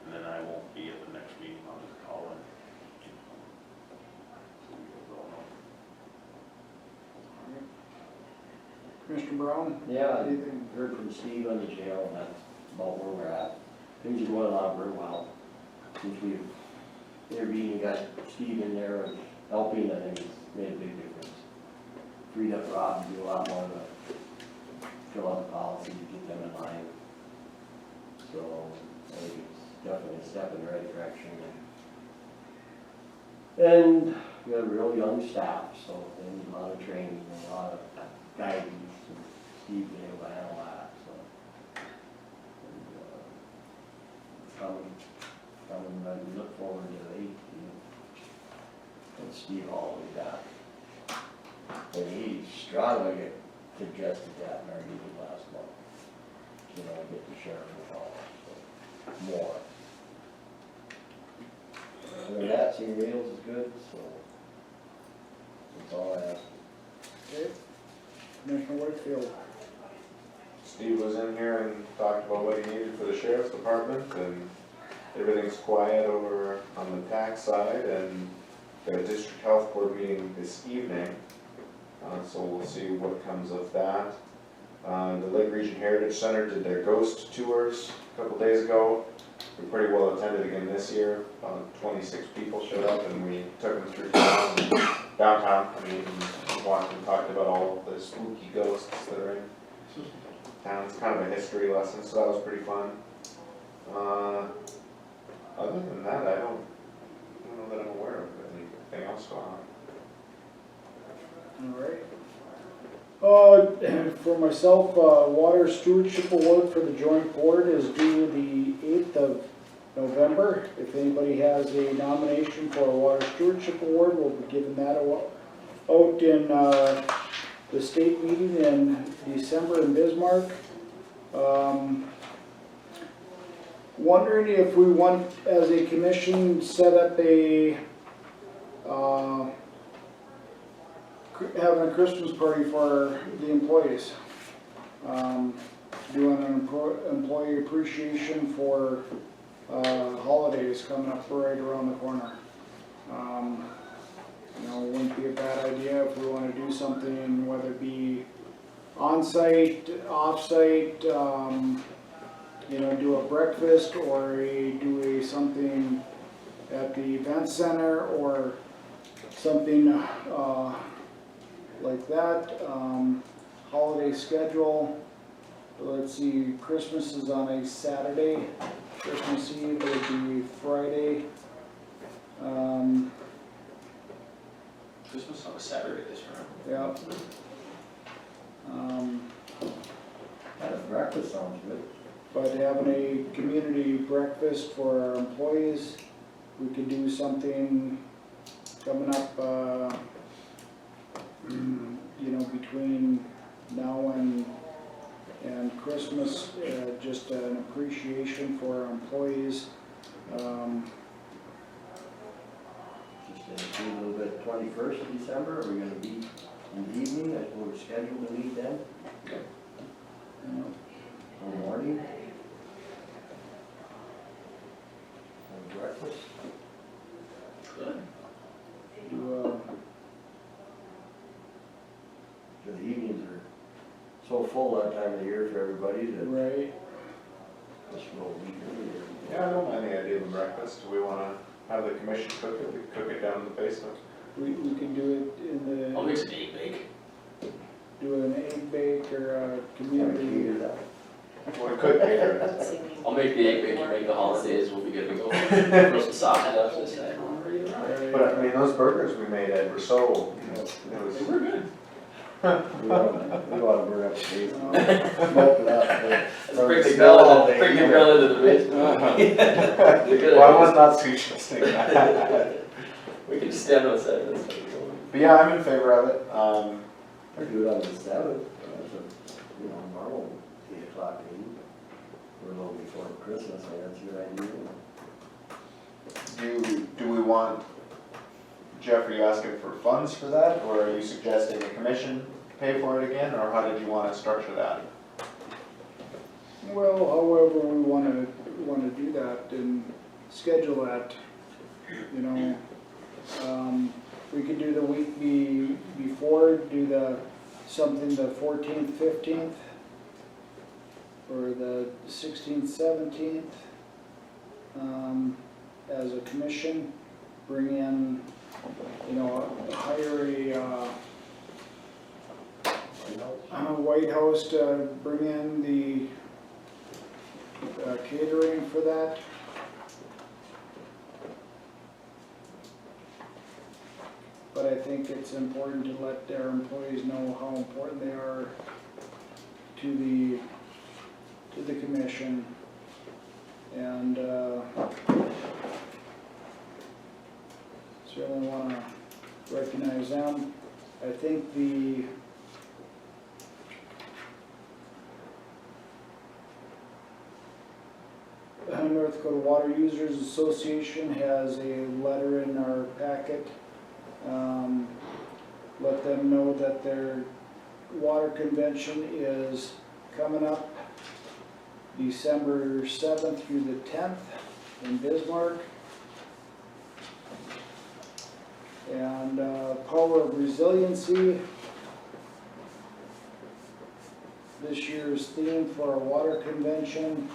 And then I won't be at the next meeting, I'll just call in. So we will know. Commissioner Brown? Yeah, I heard from Steve on the jail, and that's about where we're at. Things are going along very well. Since we've intervened and got Steve in there and helping, I think it's made a big difference. Freed up Rob to do a lot more to fill out the policy, get them in line. So I think it's definitely a step in the right direction. And we have a real young staff, so they need a lot of training and a lot of guidance, and Steve being able to handle that, so. We look forward to the 18th. And Steve all the way back. And he strongly suggested that in our meeting last month. Get the sheriff involved, so more. Other than that, senior meals is good, so that's all I have. Okay. Commissioner Whitfield. Steve was in here and talked about what he needed for the sheriff's department, and everything's quiet over on the tax side, and got a district health board meeting this evening, so we'll see what comes of that. The Lake Region Heritage Center did their ghost tours a couple days ago. We were pretty well attended again this year. 26 people showed up, and we took them through downtown. I mean, and walked and talked about all the spooky ghosts that are in town. It's kind of a history lesson, so that was pretty fun. Other than that, I don't know that I'm aware of anything else going on. All right. For myself, Water Stewardship Award for the Joint Board is due the 8th of November. If anybody has a nomination for a Water Stewardship Award, we'll be giving that out in the state meeting in December in Bismarck. Wondering if we want, as a commission, set up a having a Christmas party for the employees. Doing an employee appreciation for holidays coming up right around the corner. You know, it wouldn't be a bad idea if we want to do something, whether it be on-site, off-site, you know, do a breakfast or do something at the event center or something like that. Holiday schedule. Let's see, Christmas is on a Saturday. Christmas Eve would be Friday. Christmas on a Saturday this year. Yeah. Kind of breakfast sounds good. But having a community breakfast for our employees, we could do something coming up, you know, between now and Christmas, just an appreciation for our employees. Just do a little bit 21st of December, are we gonna be in the evening, I suppose we're scheduled to meet then? Or morning? Or breakfast? Good. Do, The evenings are so full that time of the year for everybody that right, this will be earlier. Yeah, I don't mind the idea of a breakfast. Do we want to have the commission cook it? We cook it down in the basement. we can do it in I'll the, mix an egg bake. do an egg bake or a community. Cater that. We could cater it. I'll make the egg bake, you make the holidays, we'll be good to go. Throw some sausage up to the side. But I mean, those burgers we made, Ed, were so, it was. They were good. We want to burn up the basement. Smoke it up. Bring the grill into the basement. Well, I was not suggesting that. We can stand outside this. But yeah, I'm in favor of it. Or do it on the 7th, that's a, you know, normal 8 o'clock meeting. We're a little before Christmas, I think that's a good idea. Do we want, Jeff, are you asking for funds for that, or are you suggesting the commission pay for it again, or how did you want to structure that? Well, however we want to do that and schedule that, you know, we could do the week before, do something the 14th, 15th, or the 16th, 17th, as a commission, bring in, you know, hire a White House to bring in the catering for that. But I think it's important to let their employees know how important they are to the commission. And certainly want to recognize them. I think the North Dakota Water Users Association has a letter in our packet let them know that their water convention is coming up December 7th through the 10th in Bismarck. And Power of Resiliency. This year's theme for our water convention.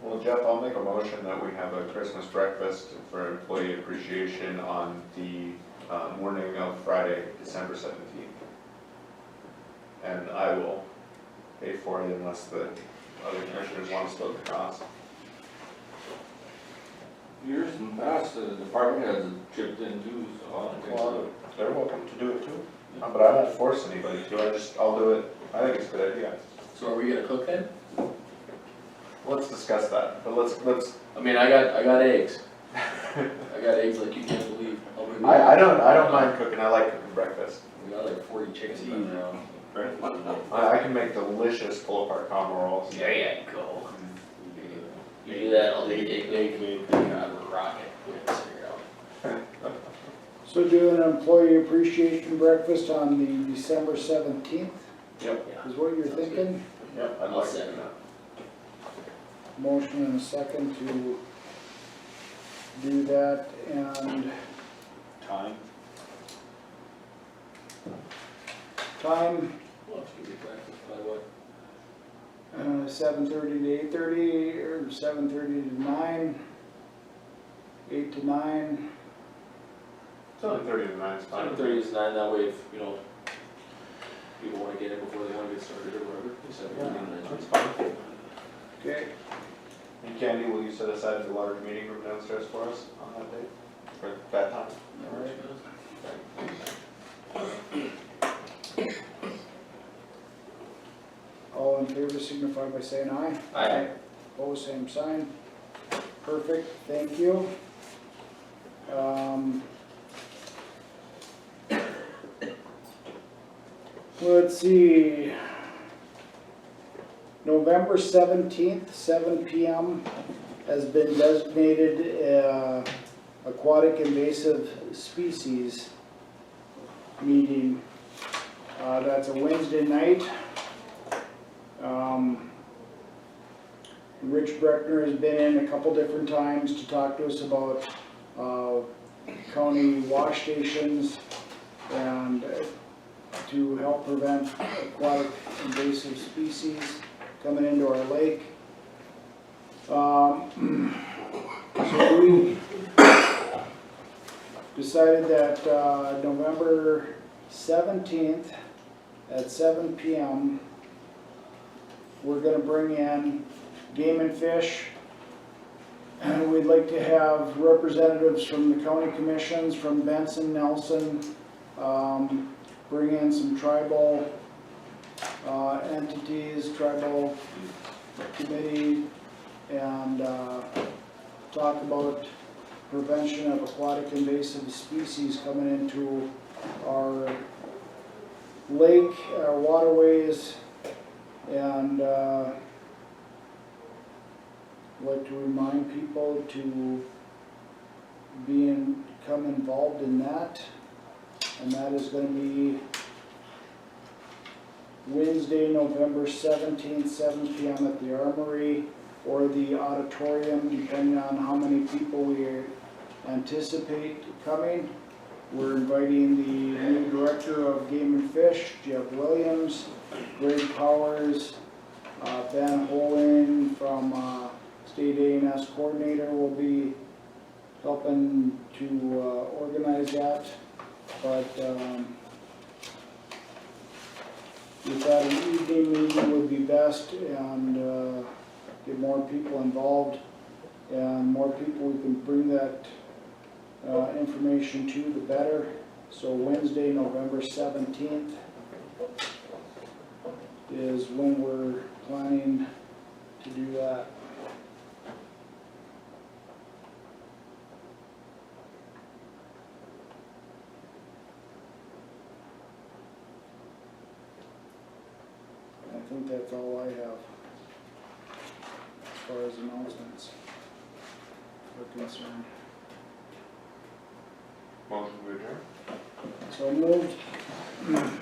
Well, Jeff, I'll make a motion that we have a Christmas breakfast for employee appreciation on the morning of Friday, December 17th. And I will pay for it unless the other commissioners want to split the cost. Years in the past, the department heads have chipped in too, so I don't think so. They're welcome to do it too. But I won't force anybody to, I'll do it. I think it's a good idea. So are we gonna cook then? Let's discuss that, but let's. I mean, I got eggs. I got eggs like you can't believe. I don't mind cooking, I like cooking breakfast. We got like 40 chickens running around. I can make delicious pull apart combo rolls. There you go. You do that, I'll take egg, God, we're rocking. We have to figure it out. So do an employee appreciation breakfast on the December 17th, Yep, is what you're thinking? yep, I'd I'll like to second do that. Motion and a second to do that, and Time? time, We'll have to give you breakfast by what? 7:30 to 8:30, or 7:30 to 9, 8 to 9. 7:30 to 9 is fine. 7:30 is 9, that way if, you know, people wanna get in before they wanna get started or whatever. 7:30 to 9 is fine. Okay, And Candy, will you set aside the large meeting room downstairs for us on that date, for that time? all in favor signify by saying aye. Aye. Opposed, same sign. Perfect, thank you. Let's see. November 17th, 7 p.m. has been designated aquatic invasive species meeting. That's a Wednesday night. Rich Breckner has been in a couple different times to talk to us about county wash stations and to help prevent aquatic invasive species coming into our lake. So we decided that November 17th at 7 p.m. we're going to bring in Game and Fish, and we'd like to have representatives from the county commissions, from Benson, Nelson, bring in some tribal entities, tribal committee, and talk about prevention of aquatic invasive species coming into our lake, our waterways, and I'd like to remind people to become involved in that, and that is going to be Wednesday, November 17th, 7 p.m. at the Armory or the auditorium, depending on how many people we anticipate coming. We're inviting the new director of Game and Fish, Jeff Williams, Greg Powers, Ben Holing from State A&S Coordinator will be helping to organize that. But we thought an evening meeting would be best and get more people involved, and more people we can bring that information to, the better. So Wednesday, November 17th is when we're planning to do that. I think that's all I have as far as announcements are concerned. Motion to adjourn. So moved.